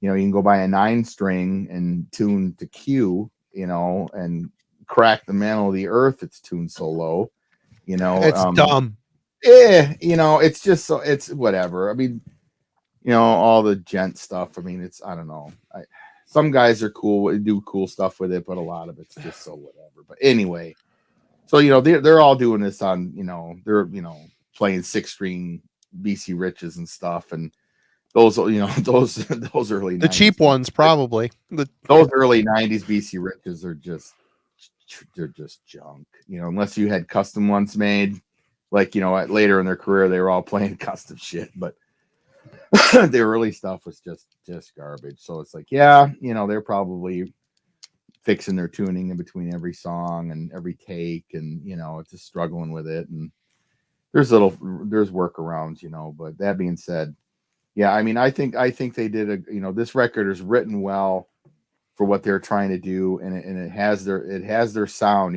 you can go buy a 9-string and tune to Q, and crack the mantle of the earth. It's tuned so low, it's dumb. Yeah. It's just so, it's whatever. All the gent stuff. I don't know. Some guys are cool, do cool stuff with it, but a lot of it's just so whatever. But anyway, so they're all doing this on they're playing 6-string BC Riches and stuff, and those those early the 90s, cheap ones probably. Those early 90s BC Riches are just junk. Unless you had custom ones made, later in their career they were all playing custom shit, but the early stuff was just garbage. So it's like, they're probably fixing their tuning in between every song and every take, and just struggling with it. And there's workarounds, but that being said, yeah, I think they did this record is written well for what they're trying to do, and it has their sound.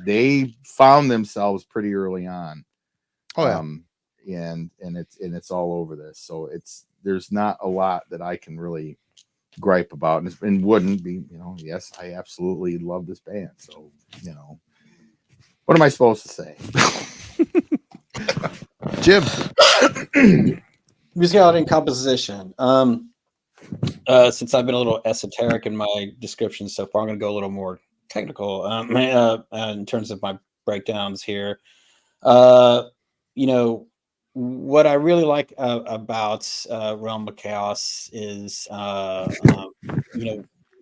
They found themselves pretty early on. Oh yeah. And it's all over this. So there's not a lot that I can really gripe about, and wouldn't be, yes, I absolutely love this band. So, what am I supposed to say? Jim. Musicality and composition. Since I've been a little esoteric in my description so far, I'm going to go a little more technical in terms of my breakdowns here. What I really like about Realm of Chaos is,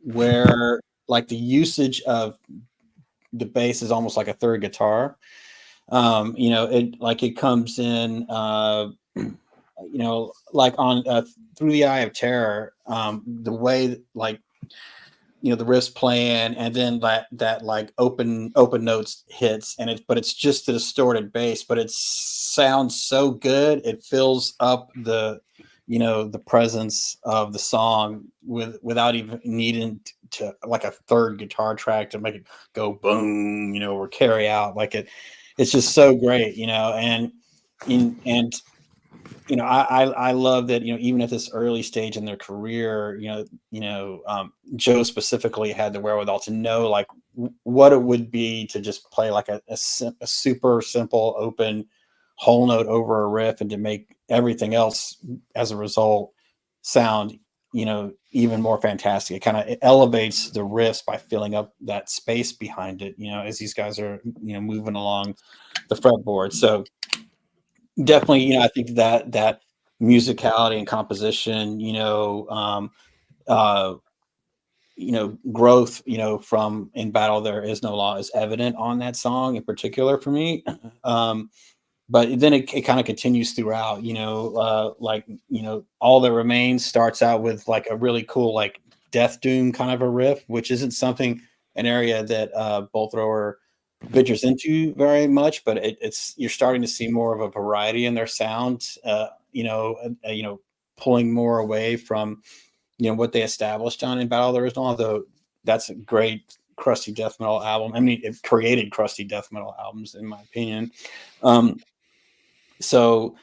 where the usage of the bass is almost like a third guitar. It comes in, on Through the Eye of Terror, the way the riffs playing, and then that open notes hits, but it's just a distorted bass, but it sounds so good. It fills up the the presence of the song without even needing to like a third guitar track to make it go boom, or carry out like it's just so great, and I love that, even at this early stage in their career, Joe specifically had the wherewithal to know like what it would be to just play like a super simple open whole note over a riff, and to make everything else as a result sound, even more fantastic. It kind of elevates the riffs by filling up that space behind it, as these guys are, moving along the fretboard. So definitely, I think that musicality and composition, growth, from In Battle There Is No Law is evident on that song in particular for me. But then it kind of continues throughout, All That Remains starts out with like a really cool, like death doom kind of a riff, which isn't an area that Bolt Thrower ventures into very much, but you're starting to see more of a variety in their sound, pulling more away from, what they established on In Battle There Is No Law, although that's a great crusty death metal album. I mean, it created crusty death metal albums, in my opinion. So,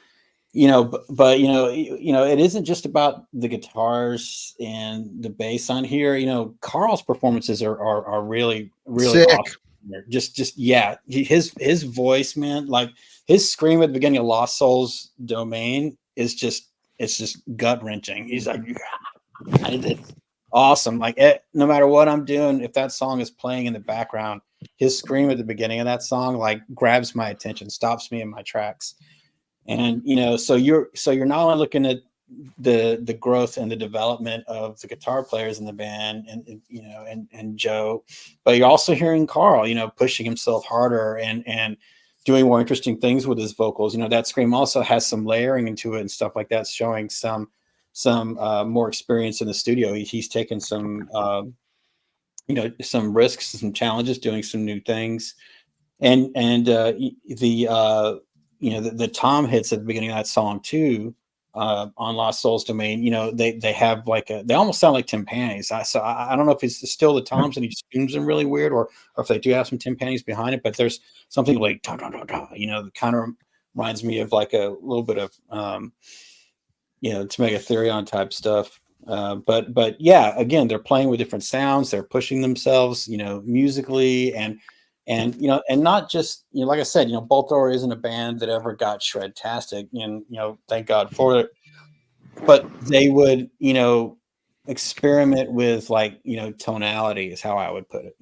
but it isn't just about the guitars and the bass on here. Carl's performances are really, really Sick. awesome. Yeah, his voice, man, like his scream at the beginning of Lost Souls Domain is just gut wrenching. He's like, it's awesome. Like no matter what I'm doing, if that song is playing in the background, his scream at the beginning of that song like grabs my attention, stops me in my tracks. And so you're not only looking at the growth and the development of the guitar players in the band, and Joe, but you're also hearing Carl, pushing himself harder and doing more interesting things with his vocals. That scream also has some layering into it and stuff like that, showing some more experience in the studio. He's taken some some risks, some challenges, doing some new things, and the tom hits at the beginning of that song too, on Lost Souls Domain. They have like they almost sound like timpanis. I don't know if it's still the toms and he just tunes them really weird, or if they do have some timpanis behind it. But there's something like da, da, da, da, that kind of reminds me of like a little bit of Megatherion type stuff. But yeah, again, they're playing with different sounds. They're pushing themselves, musically, and not just, like I said, Bolt Thrower isn't a band that ever got shred-tastic, and, thank God for it. But they would, experiment with like, tonality is how I would put it,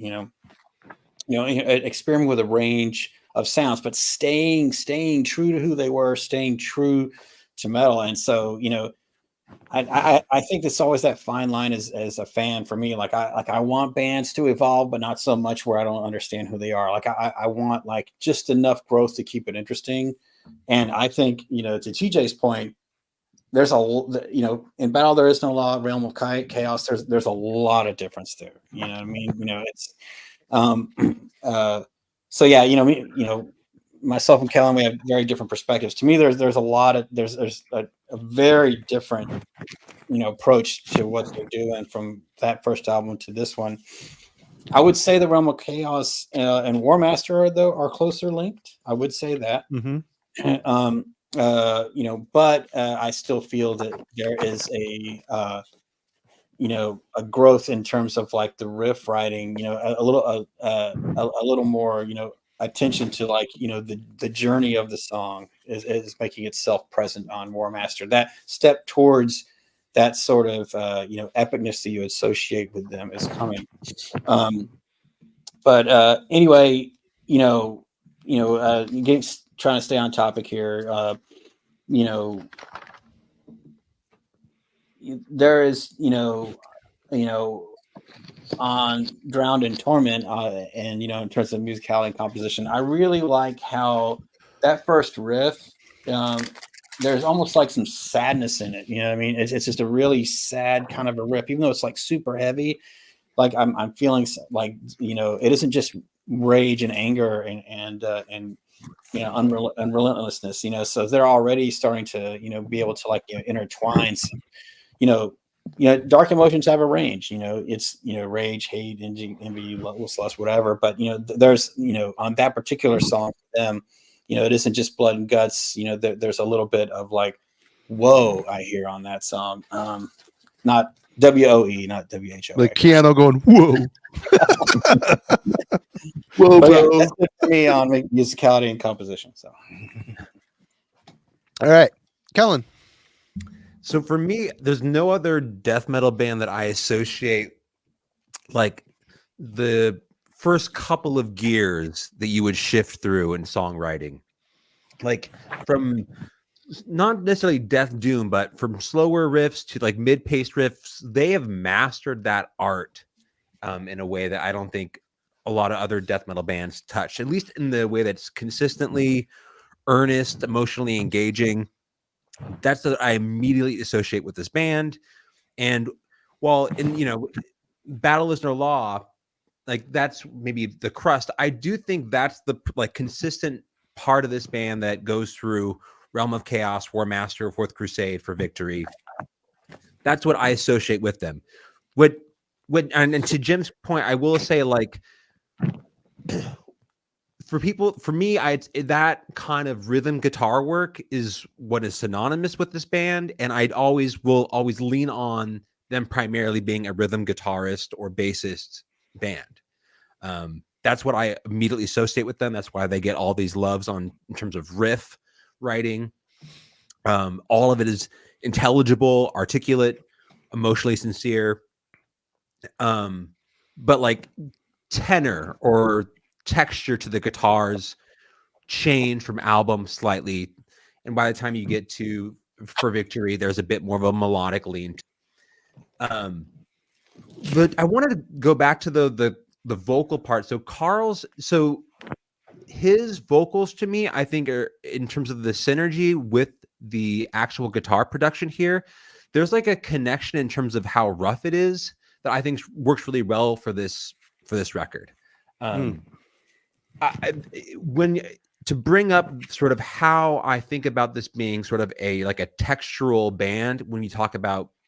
experiment with a range of sounds, but staying true to who they were, staying true to metal. And so, I think it's always that fine line as a fan for me. Like I want bands to evolve, but not so much where I don't understand who they are. Like I want like just enough growth to keep it interesting. And I think, to TJ's point, there's in Battle There Is No Law, Realm of Chaos, there's a lot of difference there. You know what I mean? It's so yeah, myself and Kellen, we have very different perspectives. To me, there's a very different, approach to what they're doing from that first album to this one. I would say the Realm of Chaos and War Master are closer linked. I would say that. Mm-hmm. But I still feel that there is a growth in terms of like the riff writing, a little more, attention to like, the journey of the song is making itself present on War Master. That step towards that sort of, epicness that you associate with them is coming. But anyway, trying to stay on topic here. There is, on Drowned in Torment, and in terms of musicality and composition, I really like how that first riff, there's almost like some sadness in it. You know what I mean? It's just a really sad kind of a riff, even though it's like super heavy. Like I'm feeling like, it isn't just rage and anger and and relentlessness, so they're already starting to, be able to like, intertwine some, dark emotions have a range, it's, rage, hate, envy, lust, whatever. But, there's, on that particular song for them, it isn't just blood and guts, there's a little bit of like, whoa, I hear on that song. Not WOE, not WHO. Like Keanu going, whoa. Whoa, bro. That's it for me on musicality and composition. So, all right, Kellen. So for me, there's no other death metal band that I associate like the first couple of gears that you would shift through in songwriting, like from not necessarily death doom, but from slower riffs to like mid-paced riffs. They have mastered that art in a way that I don't think a lot of other death metal bands touch, at least in the way that's consistently earnest, emotionally engaging. That's what I immediately associate with this band. And while in, Battle is No Law, like that's maybe the crust, I do think that's the like consistent part of this band that goes through Realm of Chaos, War Master, Fourth Crusade, For Victory. That's what I associate with them. And to Jim's point, I will say, like, for me, that kind of rhythm guitar work is what is synonymous with this band, and will always lean on them primarily being a rhythm guitarist or bassist band. That's what I immediately associate with them. That's why they get all these loves in terms of riff writing. All of it is intelligible, articulate, emotionally sincere. But like tenor or texture to the guitars change from album slightly, and by the time you get to For Victory, there's a bit more of a melodic lean. But I wanted to go back to the vocal part. So his vocals to me, I think, are in terms of the synergy with the actual guitar production here. There's like a connection in terms of how rough it is that I think works really well for this record. To bring up sort of how I think about this being sort of a textural band when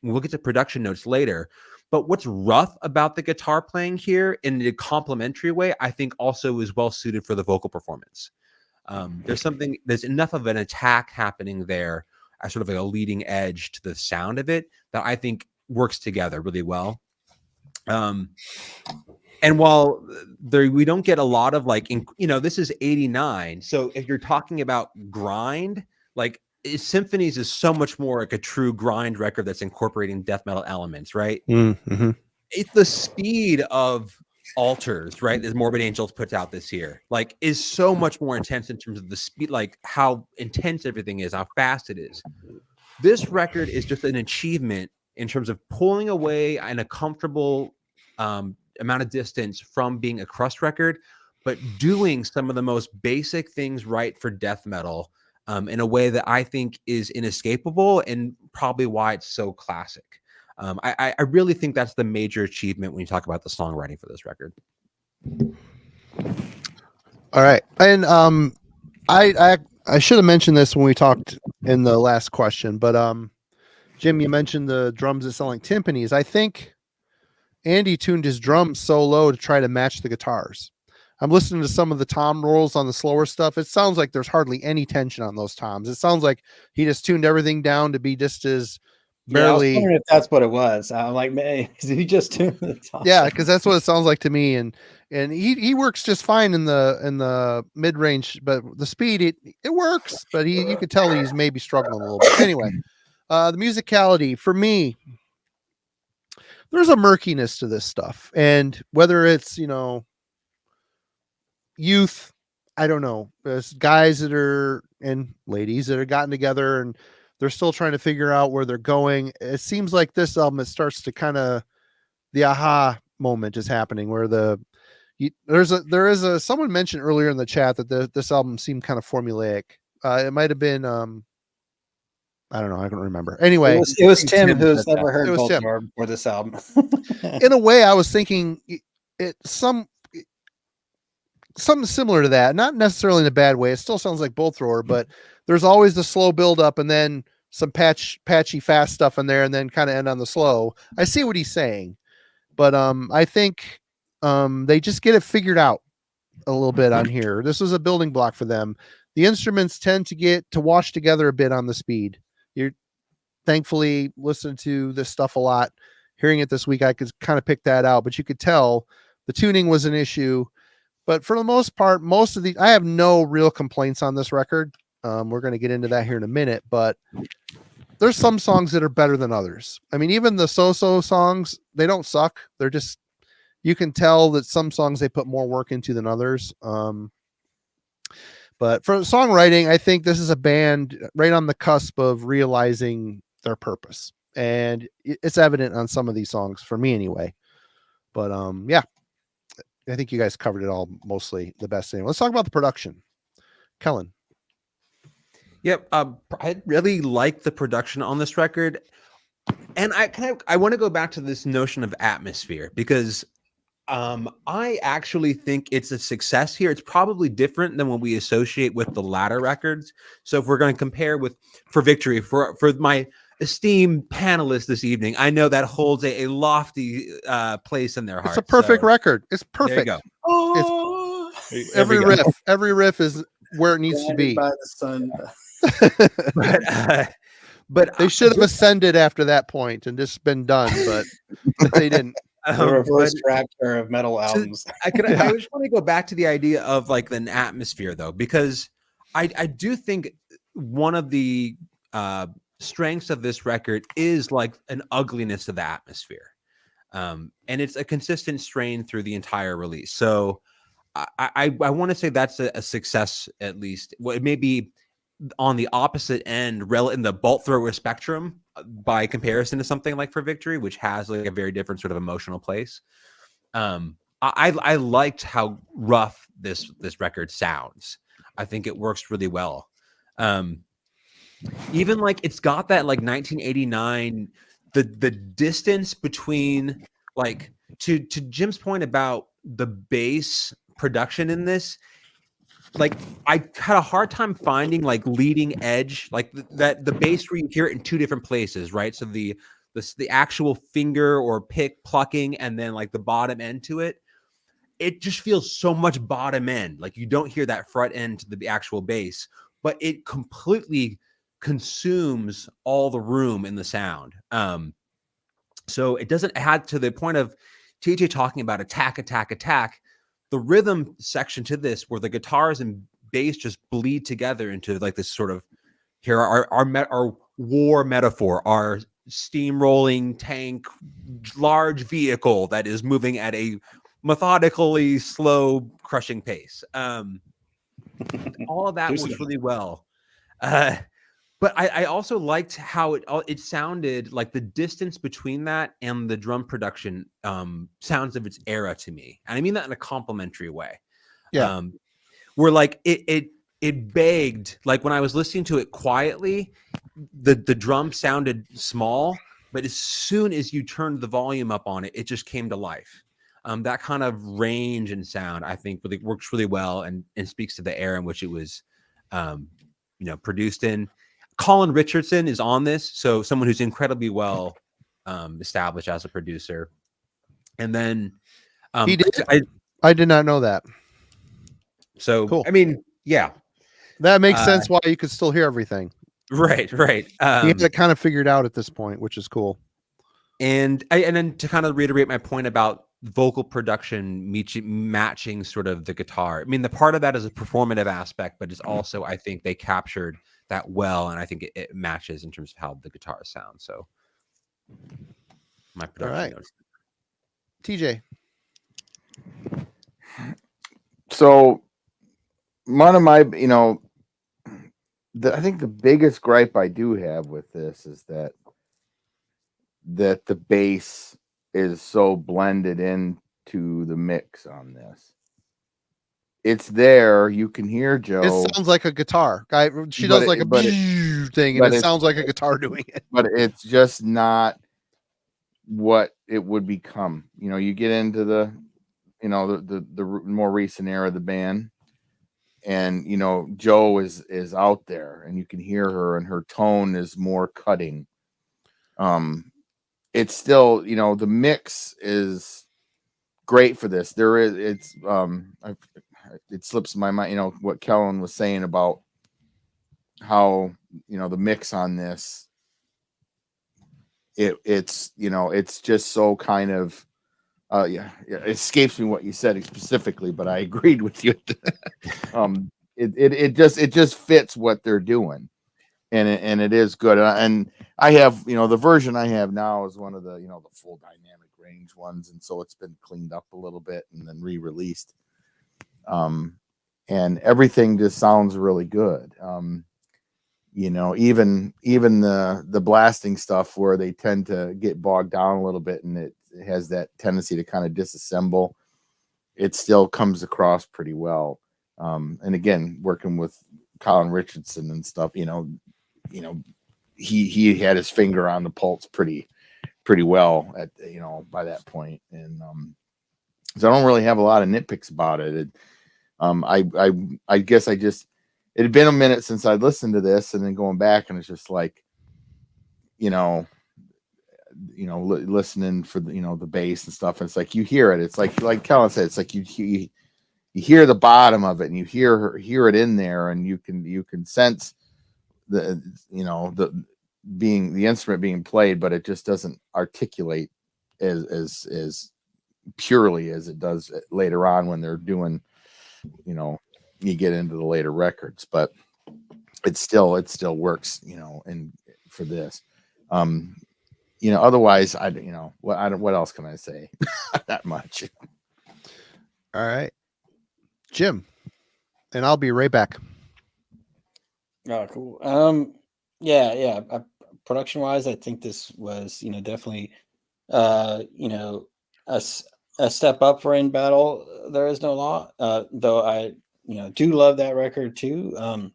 we'll get to production notes later, but what's rough about the guitar playing here in a complementary way, I think also is well suited for the vocal performance. There's enough of an attack happening there as sort of like a leading edge to the sound of it that I think works together really well. And while we don't get a lot of this is 89. So if you're talking about grind, like Symphonies is so much more like a true grind record that's incorporating death metal elements, right? Mm-hmm. It's the speed of Altars, right? That Morbid Angels puts out this year, like is so much more intense in terms of the speed, like how intense everything is, how fast it is. This record is just an achievement in terms of pulling away in a comfortable amount of distance from being a crust record, but doing some of the most basic things right for death metal in a way that I think is inescapable and probably why it's so classic. I really think that's the major achievement when you talk about the songwriting for this record. All right. And I should have mentioned this when we talked in the last question, but Jim, you mentioned the drums that sound like timpanis. I think Andy tuned his drums so low to try to match the guitars. I'm listening to some of the tom rolls on the slower stuff. It sounds like there's hardly any tension on those toms. It sounds like he just tuned everything down to be just as barely. Yeah, I was wondering if that's what it was. I'm like, man, he just tuned the tom. Yeah, because that's what it sounds like to me. And he works just fine in the mid range, but the speed it works. But you could tell he's maybe struggling a little bit. Anyway, the musicality for me. There's a murkiness to this stuff, and whether it's youth, I don't know. There's guys that are and ladies that are gotten together and they're still trying to figure out where they're going. It seems like this album, it starts to kind of the aha moment is happening where someone mentioned earlier in the chat that this album seemed kind of formulaic. It might have been I don't know. I don't remember. Anyway, it was Tim who's never heard Tim or this album. In a way, I was thinking something similar to that, not necessarily in a bad way. It still sounds like Bull Thrower, but there's always the slow build up and then some patchy fast stuff in there and then kind of end on the slow. I see what he's saying, but I think they just get it figured out a little bit on here. This was a building block for them. The instruments tend to get to wash together a bit on the speed. You're thankfully listening to this stuff a lot. Hearing it this week, I could kind of pick that out, but you could tell the tuning was an issue. But for the most part, I have no real complaints on this record. We're going to get into that here in a minute, but there's some songs that are better than others. I mean, even the so-so songs, they don't suck. They're just, you can tell that some songs they put more work into than others. But for songwriting, I think this is a band right on the cusp of realizing their purpose. And it's evident on some of these songs for me anyway. But yeah, I think you guys covered it all mostly the best thing. Let's talk about the production. Kellen. Yep. I really like the production on this record. And I want to go back to this notion of atmosphere because I actually think it's a success here. It's probably different than what we associate with the latter records. So if we're going to compare with For Victory, for my esteemed panelists this evening, I know that holds a lofty place in their hearts. It's a perfect record. It's perfect. There you go. Every riff is where it needs to be. By the sun. But they should have ascended after that point and just been done, but they didn't. The reverse rapture of metal albums. I just want to go back to the idea of like an atmosphere though, because I do think one of the strengths of this record is like an ugliness of the atmosphere. And it's a consistent strain through the entire release. So I want to say that's a success, at least. Well, it may be on the opposite end in the bolt thrower spectrum by comparison to something like For Victory, which has like a very different sort of emotional place. I liked how rough this record sounds. I think it works really well. Even like it's got that like 1989, the distance between like to Jim's point about the bass production in this, like I had a hard time finding like leading edge, like that the bass where you hear it in two different places, right? So the actual finger or pick plucking and then like the bottom end to it, it just feels so much bottom end. Like you don't hear that front end to the actual bass, but it completely consumes all the room in the sound. So it doesn't add to the point of TJ talking about attack. The rhythm section to this, where the guitars and bass just bleed together into like this sort of here our war metaphor, our steamrolling tank, large vehicle that is moving at a methodically slow, crushing pace. All of that works really well. But I also liked how it sounded like the distance between that and the drum production sounds of its era to me. And I mean that in a complimentary way. Yeah. Where like it begged, like when I was listening to it quietly, the drum sounded small, but as soon as you turned the volume up on it, it just came to life. That kind of range and sound, I think, really works really well and speaks to the era in which it was produced in. Colin Richardson is on this, so someone who's incredibly well established as a producer. And then he did. I did not know that. So cool. I mean, yeah, that makes sense why you could still hear everything. Right. He had it kind of figured out at this point, which is cool. And then to kind of reiterate my point about vocal production matching sort of the guitar. I mean, the part of that is a performative aspect, but it's also, I think they captured that well, and I think it matches in terms of how the guitar sounds. So my production notes. TJ. So one of my, I think the biggest gripe I do have with this is that the bass is so blended into the mix on this. It's there. You can hear Joe. It sounds like a guitar. She does like a thing, and it sounds like a guitar doing it. But it's just not what it would become. You get into the you know, the more recent era of the band. And, you know, Joe is out there and you can hear her and her tone is more cutting. It's still, you know, the mix is great for this. It slips my mind, you know, what Kellen was saying about how, you know, the mix on this, it's, you know, it's just so kind of, yeah, it escapes me what you said specifically, but I agreed with you. It just fits what they're doing, and it is good. And I have, you know, the version I have now is one of the, you know, the full dynamic range ones, and so it's been cleaned up a little bit and then re-released. And everything just sounds really good. You know, even the blasting stuff where they tend to get bogged down a little bit and it has that tendency to kind of disassemble, it still comes across pretty well. And again, working with Colin Richardson and stuff, you know, he had his finger on the pulse pretty well at, you know, by that point. And so I don't really have a lot of nitpicks about it. I guess it had been a minute since I'd listened to this, and then going back, and it's just like, you know, listening for the, you know, the bass and stuff. And it's like you hear it. It's like Kellen said, it's like you hear the bottom of it, and you hear it in there, and you can sense the, you know, the instrument being played, but it just doesn't articulate as purely as it does later on when they're doing, you know, you get into the later records, but it still works, you know, and for this, you know, otherwise what else can I say? Not much. All right, Jim, and I'll be right back. Oh, cool. Yeah. Production wise, I think this was, you know, definitely, you know, a step up for In Battle. There Is No Law. Though I, you know, do love that record too.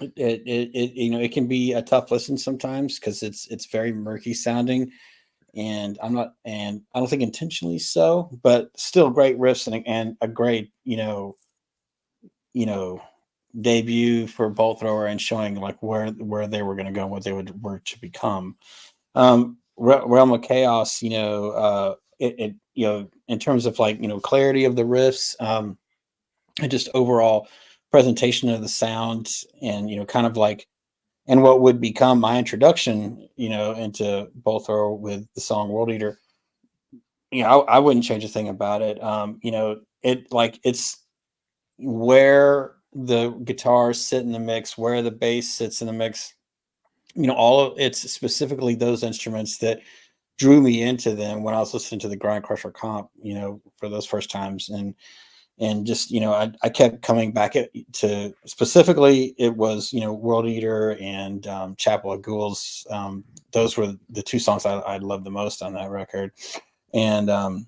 It you know, it can be a tough listen sometimes because it's very murky sounding, and I don't think intentionally so, but still great riffs and a great, you know, debut for Bolt Thrower and showing like where they were going to go and what they were to become. Realm of Chaos, you know, it you know, in terms of like, you know, clarity of the riffs, and just overall presentation of the sound, and, you know, kind of like, and what would become my introduction, you know, into Bolt Thrower with the song World Eater. You know, I wouldn't change a thing about it. You know, it's where the guitars sit in the mix, where the bass sits in the mix, you know, it's specifically those instruments that drew me into them when I was listening to the Grind Crusher comp, you know, for those first times. And just, you know, I kept coming back to specifically, it was, you know, World Eater and Chapel of Ghouls. Those were the two songs I loved the most on that record. And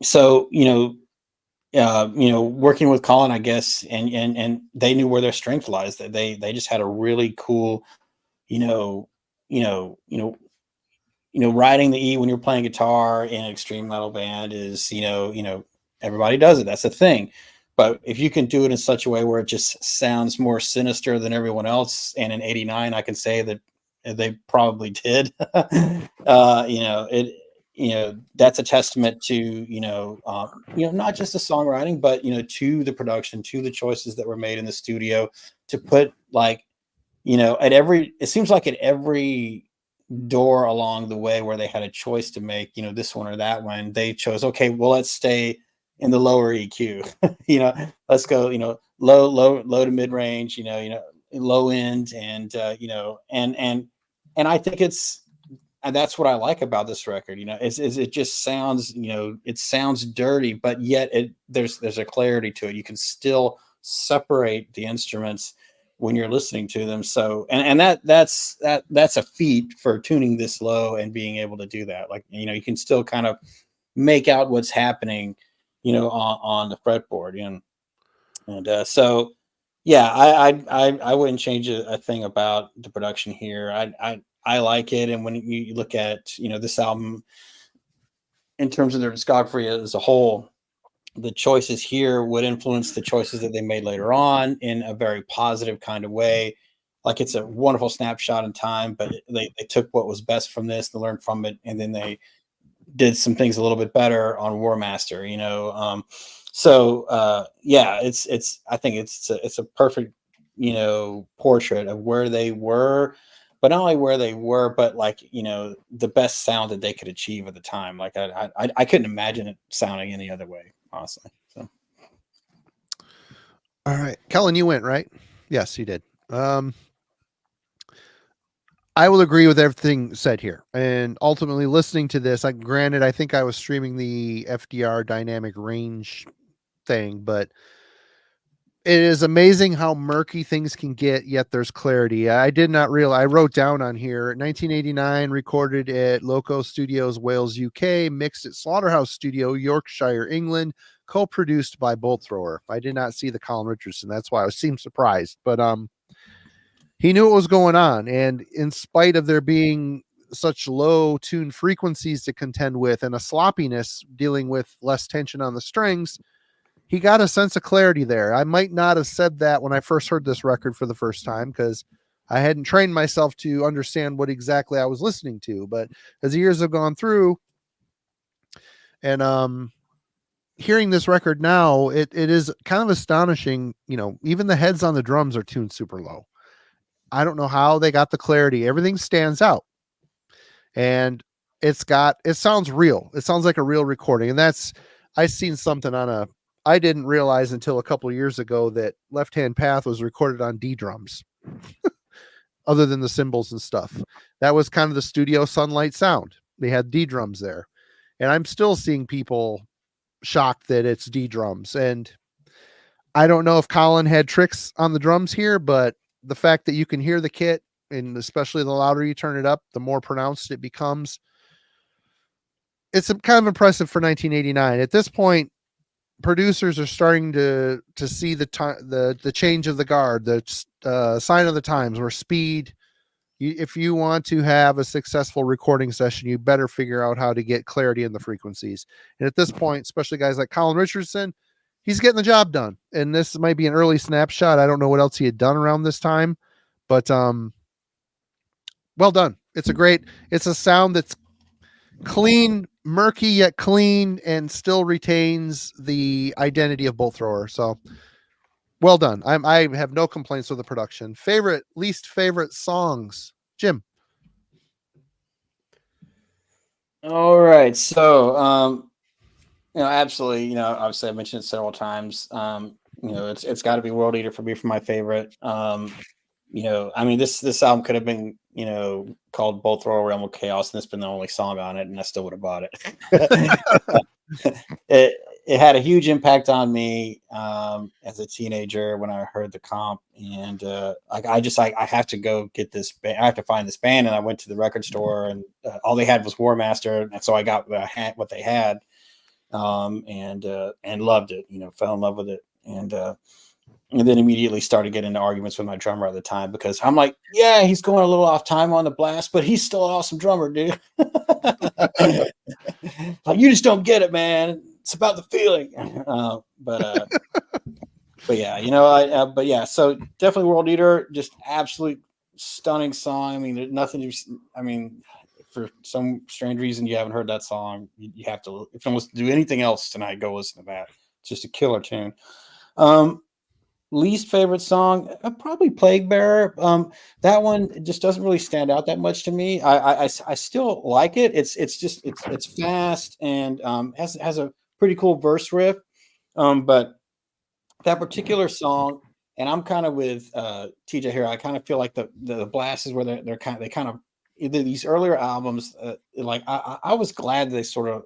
so, you know, working with Colin, I guess, and they knew where their strength lies. That they just had a really cool, riding the E when you're playing guitar in an extreme metal band is, everybody does it. That's the thing. But if you can do it in such a way where it just sounds more sinister than everyone else, and in '89, I can say that they probably did. That's a testament to not just the songwriting, but to the production, to the choices that were made in the studio to put it seems like at every door along the way where they had a choice to make, this one or that one, they chose, okay, well, let's stay in the lower EQ, let's go, low to mid range, low end, and I think that's what I like about this record, is it just sounds, it sounds dirty, but yet there's a clarity to it. You can still separate the instruments when you're listening to them. So, and that's a feat for tuning this low and being able to do that. Like, you can still kind of make out what's happening, on the fretboard. So yeah, I wouldn't change a thing about the production here. I like it. And when you look at, this album, in terms of their discography as a whole, the choices here would influence the choices that they made later on in a very positive kind of way. Like it's a wonderful snapshot in time, but they took what was best from this, they learned from it, and then they did some things a little bit better on War Master, you know. Yeah, I think it's a perfect, you know, portrait of where they were, but not only where they were, but like, you know, the best sound that they could achieve at the time. Like I couldn't imagine it sounding any other way, honestly. So All right, Kellen, you went, right? Yes, you did. I will agree with everything said here. And ultimately listening to this, granted, I think I was streaming the FDR dynamic range thing, but it is amazing how murky things can get, yet there's clarity. I did not realize, I wrote down on here, 1989, recorded at Loco Studios, Wales, UK, mixed at Slaughterhouse Studio, Yorkshire, England, co-produced by Bolt Thrower. I did not see the Colin Richardson. That's why I seemed surprised. But he knew what was going on, and in spite of there being such low tune frequencies to contend with and a sloppiness dealing with less tension on the strings, he got a sense of clarity there. I might not have said that when I first heard this record for the first time, because I hadn't trained myself to understand what exactly I was listening to. But as the years have gone through, and hearing this record now, it is kind of astonishing. You know, even the heads on the drums are tuned super low. I don't know how they got the clarity. Everything stands out, and it sounds real. It sounds like a real recording. And I seen something I didn't realize until a couple of years ago that Left Hand Path was recorded on D drums other than the cymbals and stuff. That was kind of the studio Sunlight sound. They had D drums there, and I'm still seeing people shocked that it's D drums. And I don't know if Colin had tricks on the drums here, but the fact that you can hear the kit, and especially the louder you turn it up, the more pronounced it becomes. It's kind of impressive for 1989. At this point, producers are starting to see the change of the guard, the sign of the times, where speed. If you want to have a successful recording session, you better figure out how to get clarity in the frequencies. And at this point, especially guys like Colin Richardson, he's getting the job done. And this might be an early snapshot. I don't know what else he had done around this time, but well done. It's a sound that's clean, murky yet clean, and still retains the identity of Bolt Thrower. So well done. I have no complaints with the production. Least favorite songs, Jim. all right, so you know, absolutely, you know, obviously I mentioned it several times. You know, it's got to be World Eater for me, for my favorite. You know, I mean, this album could have been, you know, called Bolt Thrower Realm of Chaos, and it's been the only song on it, and I still would have bought it. It had a huge impact on me as a teenager when I heard the comp, and I have to go get this band. I have to find this band, and I went to the record store, and all they had was War Master, and so I got what they had, and loved it. You know, fell in love with it, and then immediately started getting into arguments with my drummer at the time, because I'm like, yeah, he's going a little off time on the blast, but he's still an awesome drummer, dude. Like, you just don't get it, man. It's about the feeling. But yeah, you know, but yeah, so definitely World Eater, just absolute stunning song. I mean, there's nothing. I mean, for some strange reason you haven't heard that song, you have to. If you want to do anything else tonight, go listen to that. It's just a killer tune. Least favorite song, probably Plague Bearer. That one just doesn't really stand out that much to me. I still like it. It's fast and has a pretty cool verse riff. But that particular song, and I'm kind of with TJ here. I kind of feel like the blast is where they kind of either these earlier albums. Like I was glad they sort of,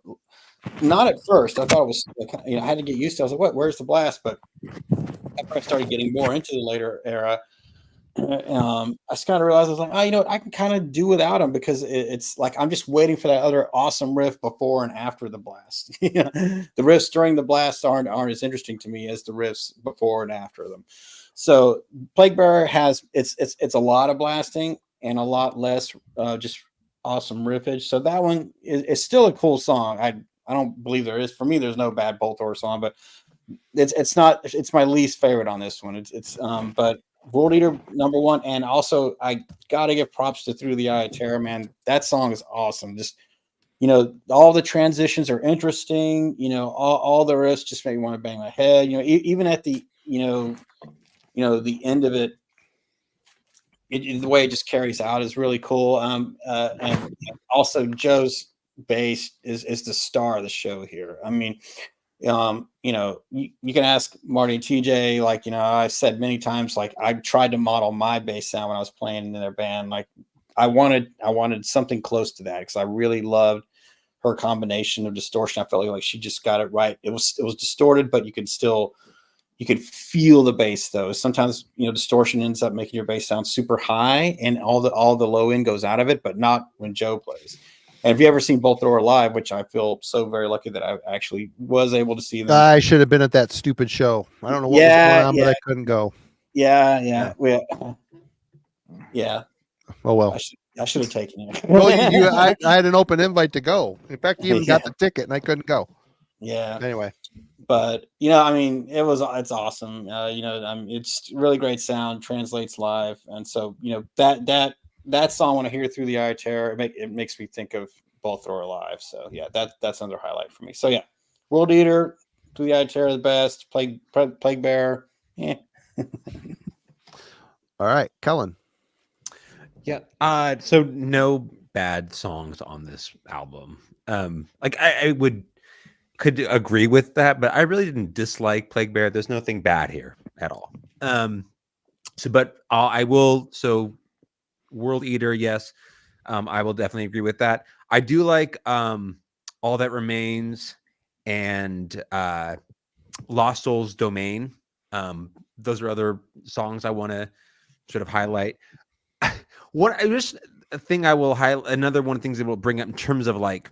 not at first. I thought it was, you know, I had to get used to it. I was like, what? Where's the blast? But after I started getting more into the later era, I just kind of realized I was like, oh, you know what? I can kind of do without them, because it's like I'm just waiting for that other awesome riff before and after the blast. Yeah, the riffs during the blast aren't as interesting to me as the riffs before and after them. So Plague Bearer has it's a lot of blasting and a lot less just awesome riffage. So that one is still a cool song. I don't believe there is. For me, there's no bad bolt thrower song, but it's my least favorite on this one. But World Eater #1, and also I gotta give props to Through the Eye of Terror, man. That song is awesome. Just all the transitions are interesting. All the riffs just make me want to bang my head. Even at the the end of it, the way it just carries out is really cool. And also Joe's bass is the star of the show here. I mean, you can ask Marty and TJ, like, I said many times, like, I tried to model my bass sound when I was playing in their band. Like, I wanted something close to that because I really loved her combination of distortion. I felt like she just got it right. It was distorted, but you could feel the bass though. Sometimes, distortion ends up making your bass sound super high and all the low end goes out of it, but not when Joe plays. And if you ever seen Bolt Thrower live, which I feel so very lucky that I actually was able to see them. I should have been at that stupid show. I don't know what was going on, but I couldn't go. Yeah. Oh well. I should have taken it. Well, I had an open invite to go. In fact, you even got the ticket, and I couldn't go. Yeah. Anyway, but it's awesome. It's really great sound, translates live, and so that song when I hear Through the Eye of Terror, it makes me think of Bolt Thrower live. So yeah, that's another highlight for me. So yeah, World Eater, Through the Eye of Terror, the best. Plague Bearer. Yeah. All right, Kellen. Yeah. So no bad songs on this album. Like I could agree with that, but I really didn't dislike Plague Bear. There's nothing bad here at all. I will. So World Eater, yes. I will definitely agree with that. I do like All That Remains and Lost Souls Domain. Those are other songs I want to sort of highlight. Another one of the things that we'll bring up in terms of like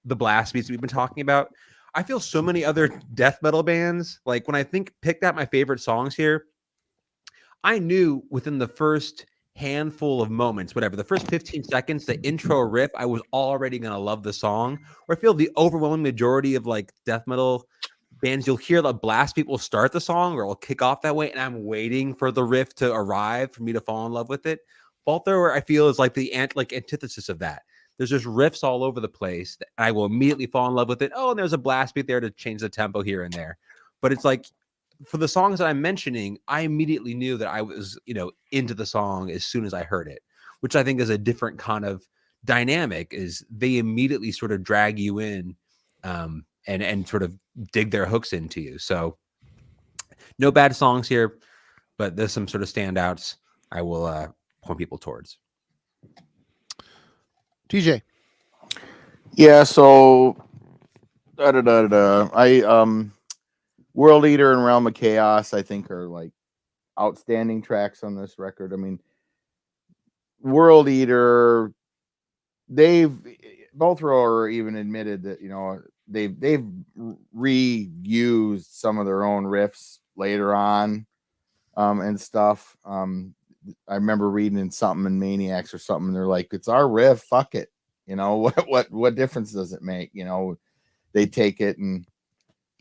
the blast beats we've been talking about. I feel so many other death metal bands, like when I picked out my favorite songs here, I knew within the first handful of moments, the first 15 seconds, the intro riff, I was already going to love the song. Or I feel the overwhelming majority of like death metal bands, you'll hear the blast beat will start the song or it'll kick off that way, and I'm waiting for the riff to arrive for me to fall in love with it. Bolt Thrower, I feel, is like the antithesis of that. There's just riffs all over the place that I will immediately fall in love with it. Oh, and there's a blast beat there to change the tempo here and there. But it's like, for the songs that I'm mentioning, I immediately knew that I was, into the song as soon as I heard it, which I think is a different kind of dynamic. Is they immediately sort of drag you in, and sort of dig their hooks into you. So no bad songs here, but there's some sort of standouts I will point people towards. TJ. Yeah, so World Eater and Realm of Chaos, I think, are like outstanding tracks on this record. I mean, World Eater, both Rower even admitted that they've reused some of their own riffs later on, and stuff. I remember reading in something in Maniacs or something, and they're like, "It's our riff, fuck it." What difference does it make? They take it and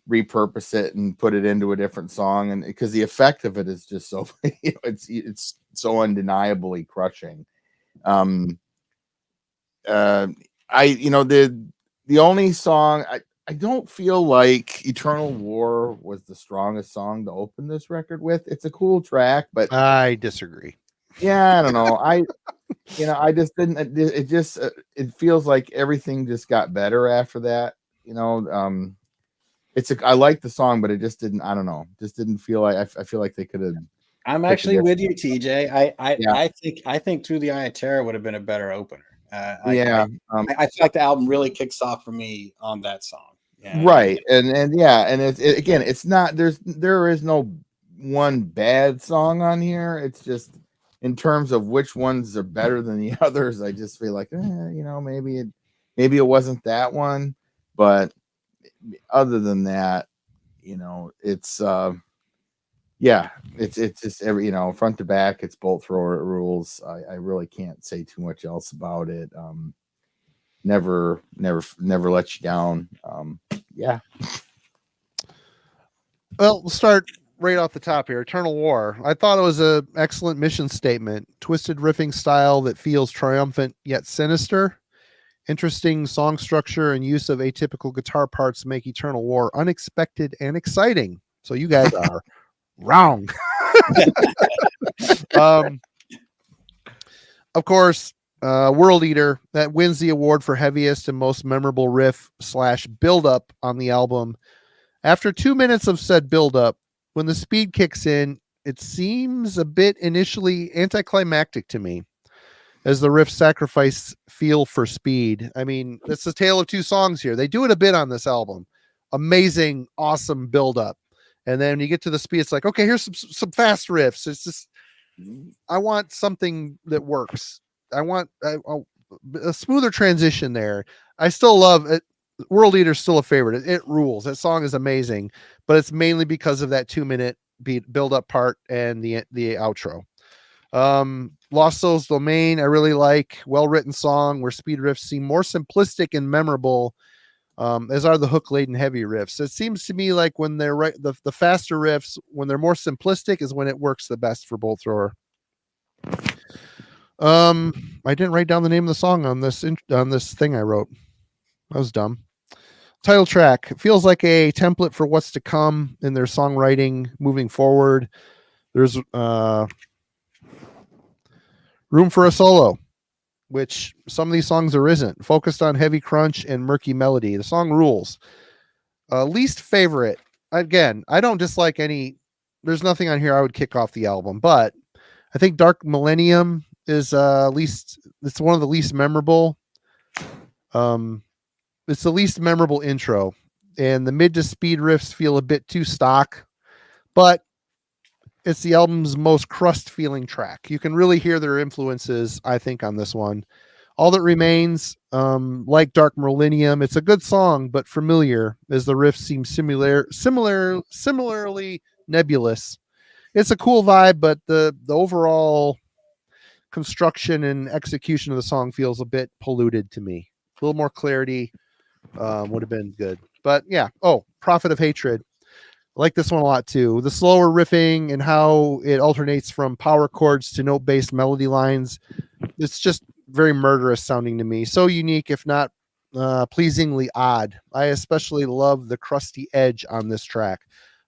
repurpose it and put it into a different song, and because the effect of it is just so it's so undeniably crushing. The only song I don't feel like Eternal War was the strongest song to open this record with. It's a cool track, but I disagree. Yeah, I don't know. I just didn't. It feels like everything just got better after that. I like the song, but it just didn't. I don't know. Just didn't feel like I feel like they could have. I'm actually with you, TJ. I think Through the Eye of Terror would have been a better opener. I feel like the album really kicks off for me on that song. Yeah. Right, and it's not. There is no one bad song on here. It's just in terms of which ones are better than the others. I just feel like maybe it wasn't that one, but other than that, it's it's just every front to back, it's Bolt Thrower rules. I really can't say too much else about it. never let you down. Yeah. Well, we'll start right off the top here. Eternal War. I thought it was an excellent mission statement. Twisted riffing style that feels triumphant yet sinister. Interesting song structure and use of atypical guitar parts make Eternal War unexpected and exciting. So you guys are wrong. Of course, World Eater, that wins the award for heaviest and most memorable riff / build-up on the album. After 2 minutes of said build-up, when the speed kicks in, it seems a bit initially anticlimactic to me, as the riff sacrifice feel for speed. I mean, it's a tale of two songs here. They do it a bit on this album. Amazing, awesome build-up. And then when you get to the speed, it's like, okay, here's some fast riffs. It's just, I want something that works. I want a smoother transition there. I still love it. World Eater's still a favorite. It rules. That song is amazing, but it's mainly because of that 2 minute build-up part and the outro. Lost Souls Domain, I really like. Well-written song where speed riffs seem more simplistic and memorable, as are the hook-laden heavy riffs. It seems to me like when they're the faster riffs, when they're more simplistic, is when it works the best for Bolt Thrower. I didn't write down the name of the song on this thing I wrote. That was dumb. Title track feels like a template for what's to come in their songwriting moving forward. There's room for a solo, which some of these songs there isn't. Focused on heavy crunch and murky melody. The song rules. Least favorite. Again, I don't dislike any. There's nothing on here I would kick off the album, but I think Dark Millennium is it's one of the least memorable. It's the least memorable intro, and the mid to speed riffs feel a bit too stock, but it's the album's most crust feeling track. You can really hear their influences, I think, on this one. All That Remains, like Dark Millennium, it's a good song, but familiar as the riffs seem similarly nebulous. It's a cool vibe, but the overall construction and execution of the song feels a bit polluted to me. A little more clarity would have been good. But yeah. Oh, Prophet of Hatred. I like this one a lot too. The slower riffing and how it alternates from power chords to note-based melody lines. It's just very murderous sounding to me. So unique, if not pleasingly odd. I especially love the crusty edge on this track.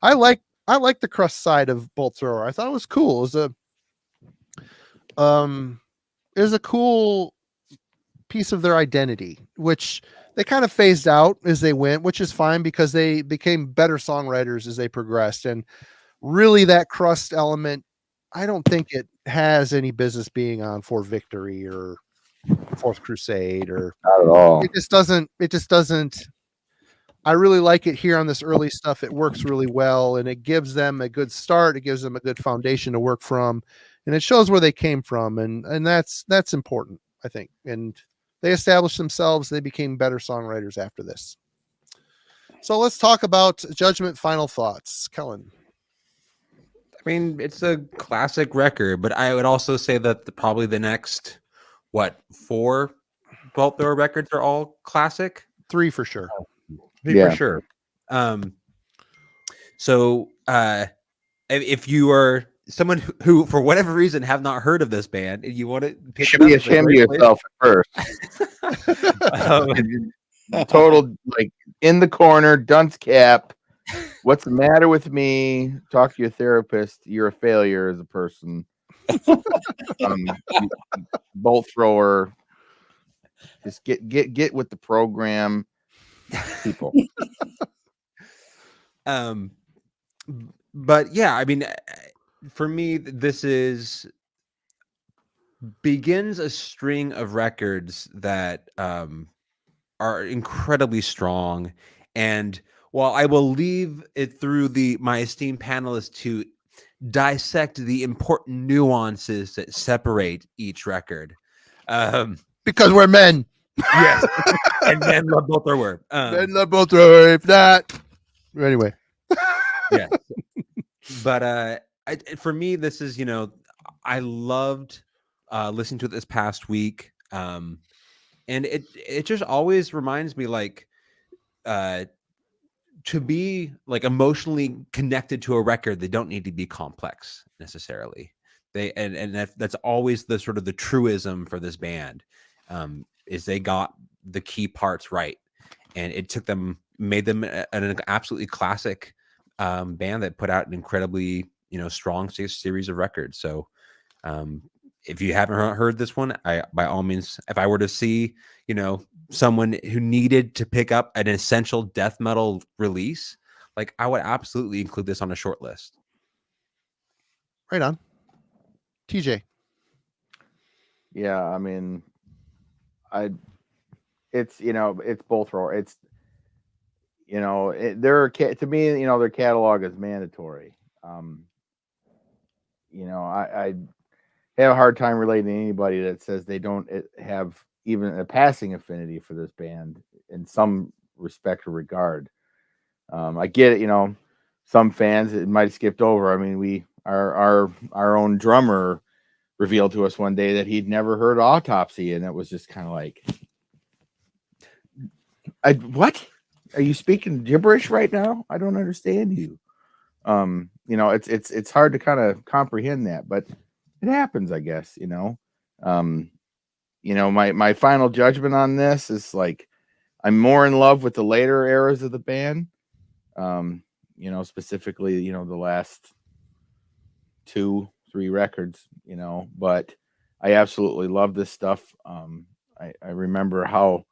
I like the crust side of Bolt Thrower. I thought it was cool. It was a cool piece of their identity, which they kind of phased out as they went, which is fine because they became better songwriters as they progressed. And really that crust element, I don't think it has any business being on For Victory or Fourth Crusade or Not at all. it just doesn't. I really like it here on this early stuff. It works really well and it gives them a good start. It gives them a good foundation to work from and it shows where they came from. And that's important, I think. And they established themselves. They became better songwriters after this. So let's talk about Judgment final thoughts. Kellen. I mean, it's a classic record, but I would also say that probably the next, 4 Bolt Thrower records are all classic? 3 for sure. 3 for sure. So if you are someone who, for whatever reason, have not heard of this band, and you want to pick should be ashamed of yourself at first. Total, like, in the corner, dunce cap. What's the matter with me? Talk to your therapist. You're a failure as a person. Bolt Thrower. Just get with the program, people. But yeah, I mean, for me, this begins a string of records that are incredibly strong. And while I will leave it through my esteemed panelists to dissect the important nuances that separate each record, Because we're men. yes, and men love Bolt Thrower. Men love Bolt Thrower. If not, anyway. Yeah, but for me, this is, I loved listening to it this past week. And it just always reminds me like to be like emotionally connected to a record, they don't need to be complex necessarily. That's always the sort of the truism for this band, is they got the key parts right, and it took them, made them an absolutely classic band that put out an incredibly strong series of records. So if you haven't heard this one, I by all means, if I were to see someone who needed to pick up an essential death metal release, like I would absolutely include this on a short list. Right on. TJ. Yeah, I mean, it's both roar. It's to me, their catalog is mandatory. I have a hard time relating to anybody that says they don't have even a passing affinity for this band in some respect or regard. I get it, some fans it might have skipped over. I mean, our own drummer revealed to us one day that he'd never heard Autopsy, and it was just kind of like, what? Are you speaking gibberish right now? I don't understand you. It's hard to kind of comprehend that, but it happens, I guess. My final judgment on this is like, I'm more in love with the later eras of the band. Specifically, the last 2-3 records, but I absolutely love this stuff. I remember how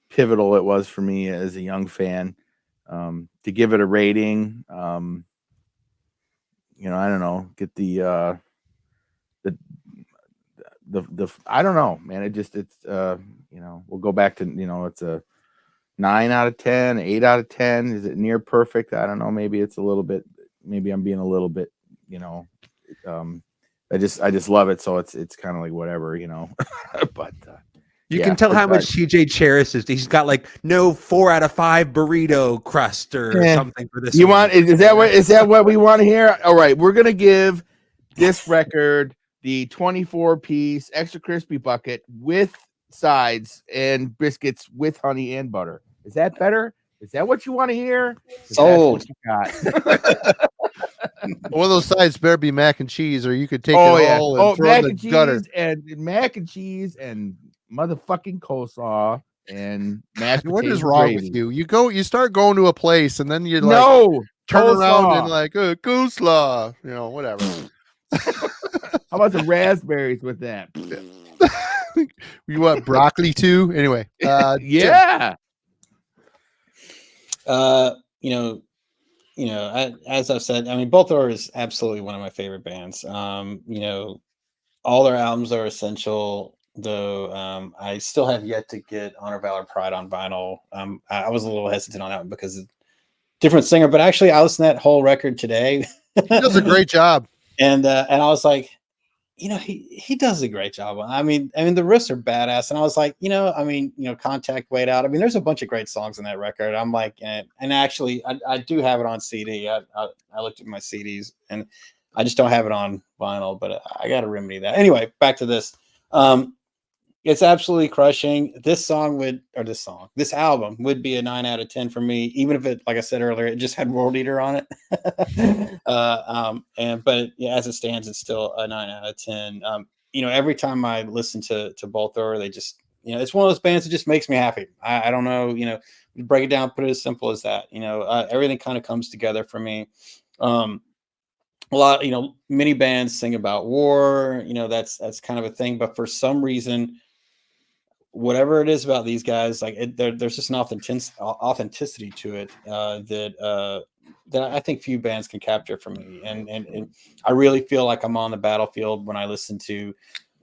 pivotal it was for me as a young fan, to give it a rating. I don't know, get the I don't know, man. We'll go back to, it's a 9 out of 10, 8 out of 10. Is it near perfect? I don't know. Maybe it's a little bit, maybe I'm being a little bit, I just love it. So it's kind of like whatever, but you can tell how much TJ cherishes. He's got like no 4 out of 5 burrito crust or something for this. You want, is that what we want to hear? All right. We're going to give this record the 24-piece extra crispy bucket with sides and biscuits with honey and butter. Is that better? Is that what you want to hear? Sold. One of those sides better be mac and cheese, or you could take it all and throw it in the gutter. And mac and cheese and motherfucking coleslaw and mashed potatoes. What is wrong with you? You start going to a place and then you turn coleslaw. Around and like coleslaw, whatever. How about some raspberries with that? You want broccoli too? Anyway, yeah. As I've said, I mean, Bolt Thrower is absolutely one of my favorite bands. All their albums are essential, though. I still have yet to get Honor, Valor, Pride on vinyl. I was a little hesitant on that one because of different singer, but actually I listened to that whole record today. He does a great job. And I was like, he does a great job. I mean, the riffs are badass. And I was like, Contact, Wait Out. I mean, there's a bunch of great songs in that record. I'm like, and actually I do have it on CD. I looked at my CDs and I just don't have it on vinyl, but I got to remedy that. Anyway, back to this. It's absolutely crushing. This album would be a 9 out of 10 for me, even if it, like I said earlier, it just had World Eater on it. But as it stands, it's still a 9 out of 10. Every time I listen to Bolt Thrower, they just, it's one of those bands that just makes me happy. I don't know, break it down, put it as simple as that. Everything kind of comes together for me. A lot, many bands sing about war, that's kind of a thing, but for some reason, whatever it is about these guys, like there's just an authenticity to it that I think few bands can capture for me. And I really feel like I'm on the battlefield when I listen to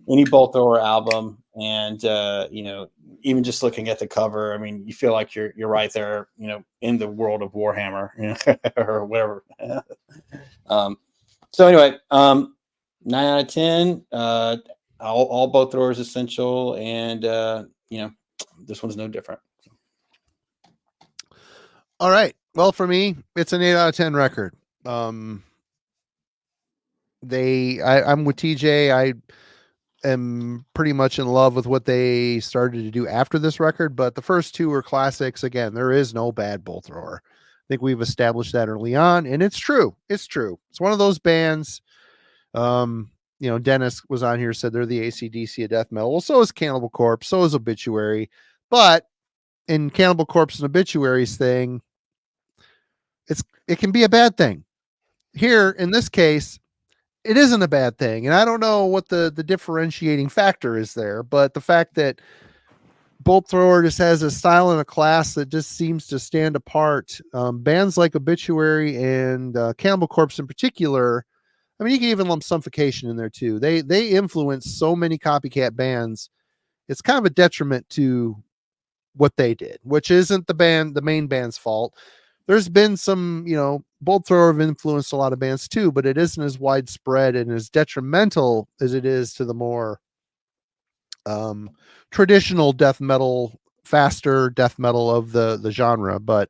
any Bolt Thrower album. And, even just looking at the cover, I mean, you feel like you're right there, in the world of Warhammer, or whatever. So anyway, 9 out of 10, all Bolt Throwers essential, and this one's no different. All right. Well, for me, it's an 8 out of 10 record. I'm with TJ. am pretty much in love with what they started to do after this record, but the first two were classics. Again, there is no bad bolt thrower. I think we've established that early on, and it's true. It's true. It's one of those bands. Dennis was on here, said they're the AC/DC of death metal. Well, so is Cannibal Corpse, so is Obituary. But in Cannibal Corpse and Obituary's thing, it can be a bad thing. Here, in this case, it isn't a bad thing. And I don't know what the differentiating factor is there, but the fact that Bolt Thrower just has a style and a class that just seems to stand apart. Bands like Obituary and Cannibal Corpse in particular, I mean, you can even lump Suffocation in there too. They influence so many copycat bands. It's kind of a detriment to what they did, which isn't the main band's fault. There's been some, Bolt Thrower have influenced a lot of bands too, but it isn't as widespread and as detrimental as it is to the more traditional death metal, faster death metal of the genre. But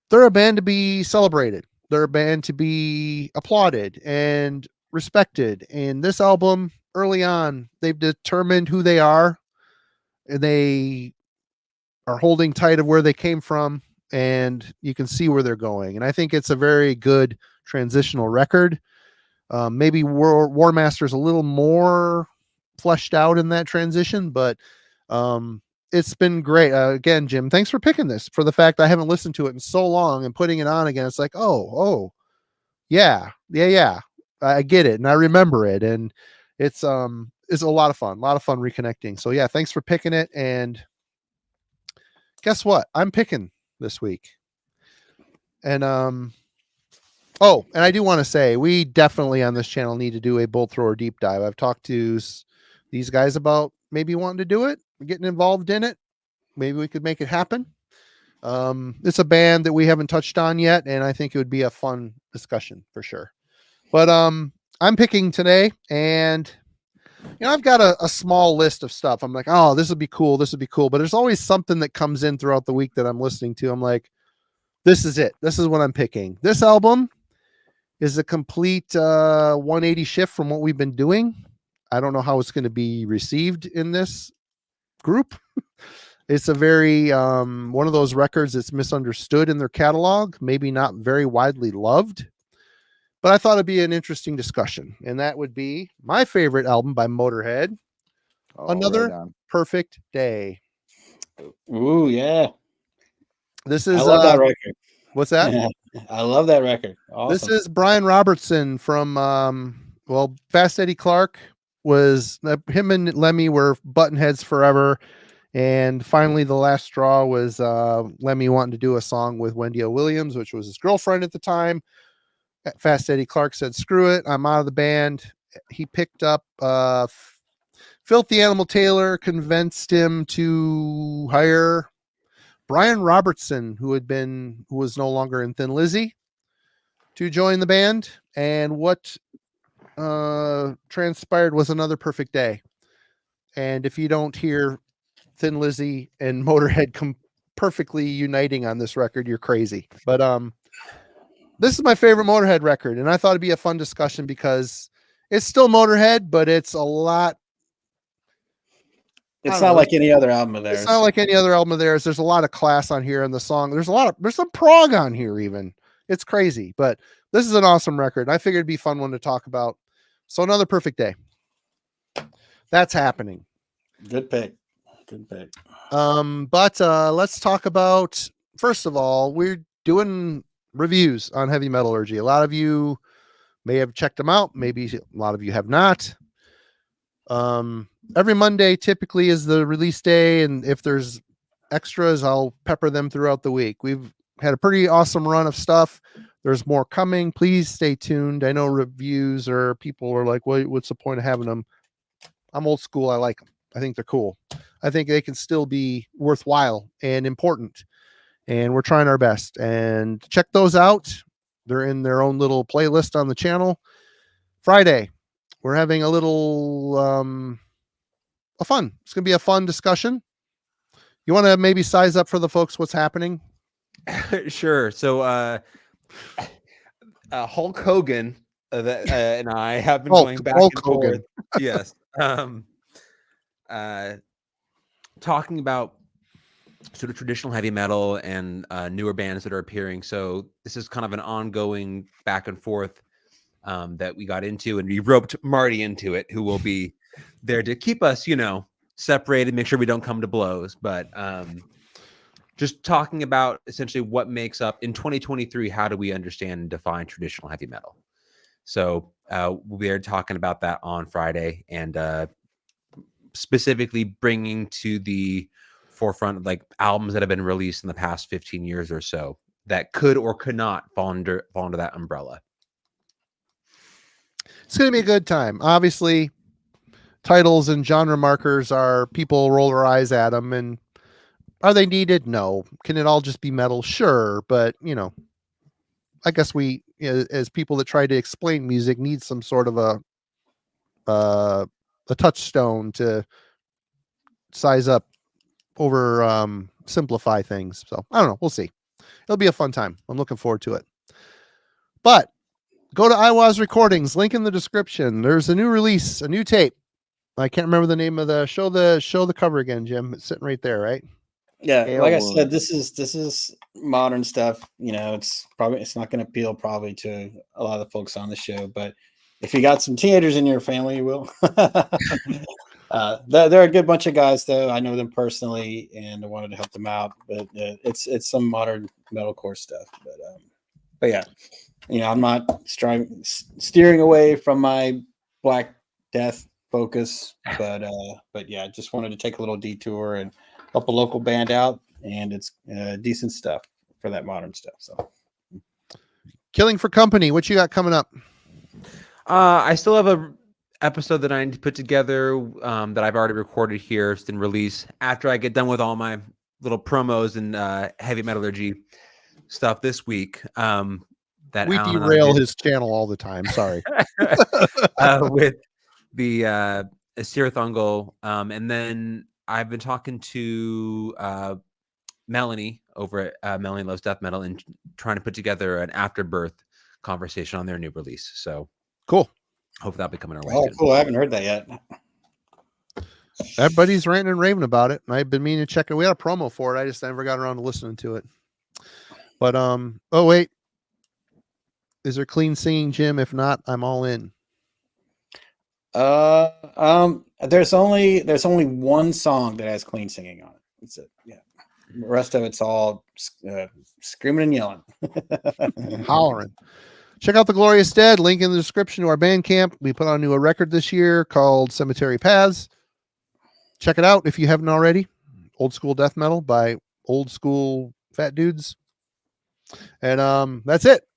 they're a band to be celebrated. They're a band to be applauded and respected. And this album, early on, they've determined who they are, and they are holding tight of where they came from, and you can see where they're going. And I think it's a very good transitional record. Maybe War Master's a little more fleshed out in that transition, but it's been great. Again, Jim, thanks for picking this, for the fact I haven't listened to it in so long, and putting it on again. It's like, oh, yeah. I get it. And I remember it. And it's a lot of fun reconnecting. So yeah, thanks for picking it. And guess what? I'm picking this week. And, and I do want to say, we definitely on this channel need to do a Bolt Thrower deep dive. I've talked to these guys about maybe wanting to do it, getting involved in it. Maybe we could make it happen. It's a band that we haven't touched on yet, and I think it would be a fun discussion for sure. But I'm picking today, and I've got a small list of stuff. I'm like, oh, this would be cool. But there's always something that comes in throughout the week that I'm listening to. I'm like, this is it. This is what I'm picking. This album is a complete 180 shift from what we've been doing. I don't know how it's going to be received in this group. It's a very one of those records that's misunderstood in their catalog, maybe not very widely loved. But I thought it'd be an interesting discussion, and that would be my favorite album by Motorhead, Another Perfect Day. Ooh, yeah. This is I love that record. What's that? Yeah, I love that record. Awesome. This is Brian Robertson from Fast Eddie Clark. Was him and Lemmy were button heads forever, and finally the last straw was Lemmy wanting to do a song with Wendy O. Williams, which was his girlfriend at the time. Fast Eddie Clark said, screw it, I'm out of the band. He picked up Filthy Animal Taylor, convinced him to hire Brian Robertson, who was no longer in Thin Lizzy, to join the band. And what transpired was Another Perfect Day. And if you don't hear Thin Lizzy and Motorhead perfectly uniting on this record, you're crazy. But this is my favorite Motorhead record, and I thought it'd be a fun discussion because it's still Motorhead, but it's a lot. It's not like any other album of theirs. It's not like any other album of theirs. There's a lot of class on here in the song. There's some prog on here even. It's crazy, but this is an awesome record. I figured it'd be a fun one to talk about. So Another Perfect Day. That's happening. Good pick. But let's talk about, first of all, we're doing reviews on Heavy Metallurgy. A lot of you may have checked them out. Maybe a lot of you have not. Every Monday typically is the release day, and if there's extras, I'll pepper them throughout the week. We've had a pretty awesome run of stuff. There's more coming. Please stay tuned. I know reviews or people are like, what's the point of having them? I'm old school. I like them. I think they're cool. I think they can still be worthwhile and important. And we're trying our best. And check those out. They're in their own little playlist on the channel. Friday, we're having a little fun. It's going to be a fun discussion. You want to maybe size up for the folks what's happening? Sure. So Hulk Hogan and I have been going back and forth. Yes. um, talking about sort of traditional heavy metal and newer bands that are appearing. So this is kind of an ongoing back and forth that we got into, and we roped Marty into it, who will be there to keep us, separated, make sure we don't come to blows. But just talking about essentially what makes up in 2023, how do we understand and define traditional heavy metal? So we're talking about that on Friday, and specifically bringing to the forefront of like albums that have been released in the past 15 years or so that could or could not fall under that umbrella. It's going to be a good time. Obviously, titles and genre markers are people roll their eyes at them, and are they needed? No. Can it all just be metal? Sure, but I guess we, as people that try to explain music, need some sort of a touchstone to size up, over simplify things. So I don't know. We'll see. It'll be a fun time. I'm looking forward to it. But go to Eihwaz Recordings. Link in the description. There's a new release, a new tape. I can't remember the name of the show. The cover again, Jim. It's sitting right there, right? Yeah, like I said, this is modern stuff. It's not going to appeal probably to a lot of the folks on the show, but if you got some teenagers in your family, you will. They're a good bunch of guys, though. I know them personally, and I wanted to help them out. But it's some modern metalcore stuff. But yeah, I'm not steering away from my Black Death focus, but yeah, just wanted to take a little detour and help a local band out, and it's decent stuff for that modern stuff. So, Killing for Company, what you got coming up? I still have a episode that I need to put together that I've already recorded here and release after I get done with all my little promos and heavy metallurgy stuff this week. That we Alan derail his channel all the time. Sorry. With the Asirathungal, and then I've been talking to Melanie over at Melanie Loves Death Metal and trying to put together an afterbirth conversation on their new release. So cool. Hope that'll be coming our way. Oh, cool. I haven't heard that yet. Everybody's ranting and raving about it. I've been meaning to check it. We had a promo for it. I just never got around to listening to it. But oh wait. Is there clean singing, Jim? If not, I'm all in. There's only one song that has clean singing on it. That's it. Yeah. The rest of it's all screaming and yelling. Hollering. Check out The Glorious Dead. Link in the description to our Bandcamp. We put on a record this year called Cemetery Paths. Check it out if you haven't already. Old school death metal by old school fat dudes. And that's it.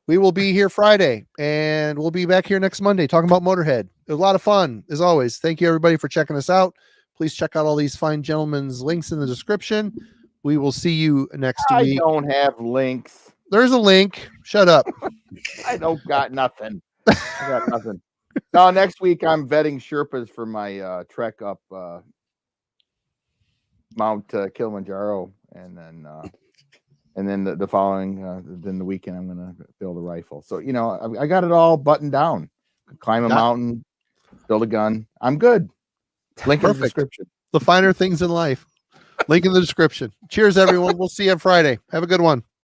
We will be here Friday, and we'll be back here next Monday talking about Motorhead. It was a lot of fun, as always. Thank you, everybody, for checking us out. Please check out all these fine gentlemen's links in the description. We will see you next week. I don't have links. There's a link. Shut up. I don't got nothing. I got nothing. No, next week I'm vetting Sherpas for my trek up Mount Kilimanjaro, and then the following then the weekend I'm gonna build a rifle. So I got it all buttoned down. Climb a mountain, build a gun. I'm good. Link in the description. The finer things in life. Link in the description. Cheers, everyone. We'll see you on Friday. Have a good one.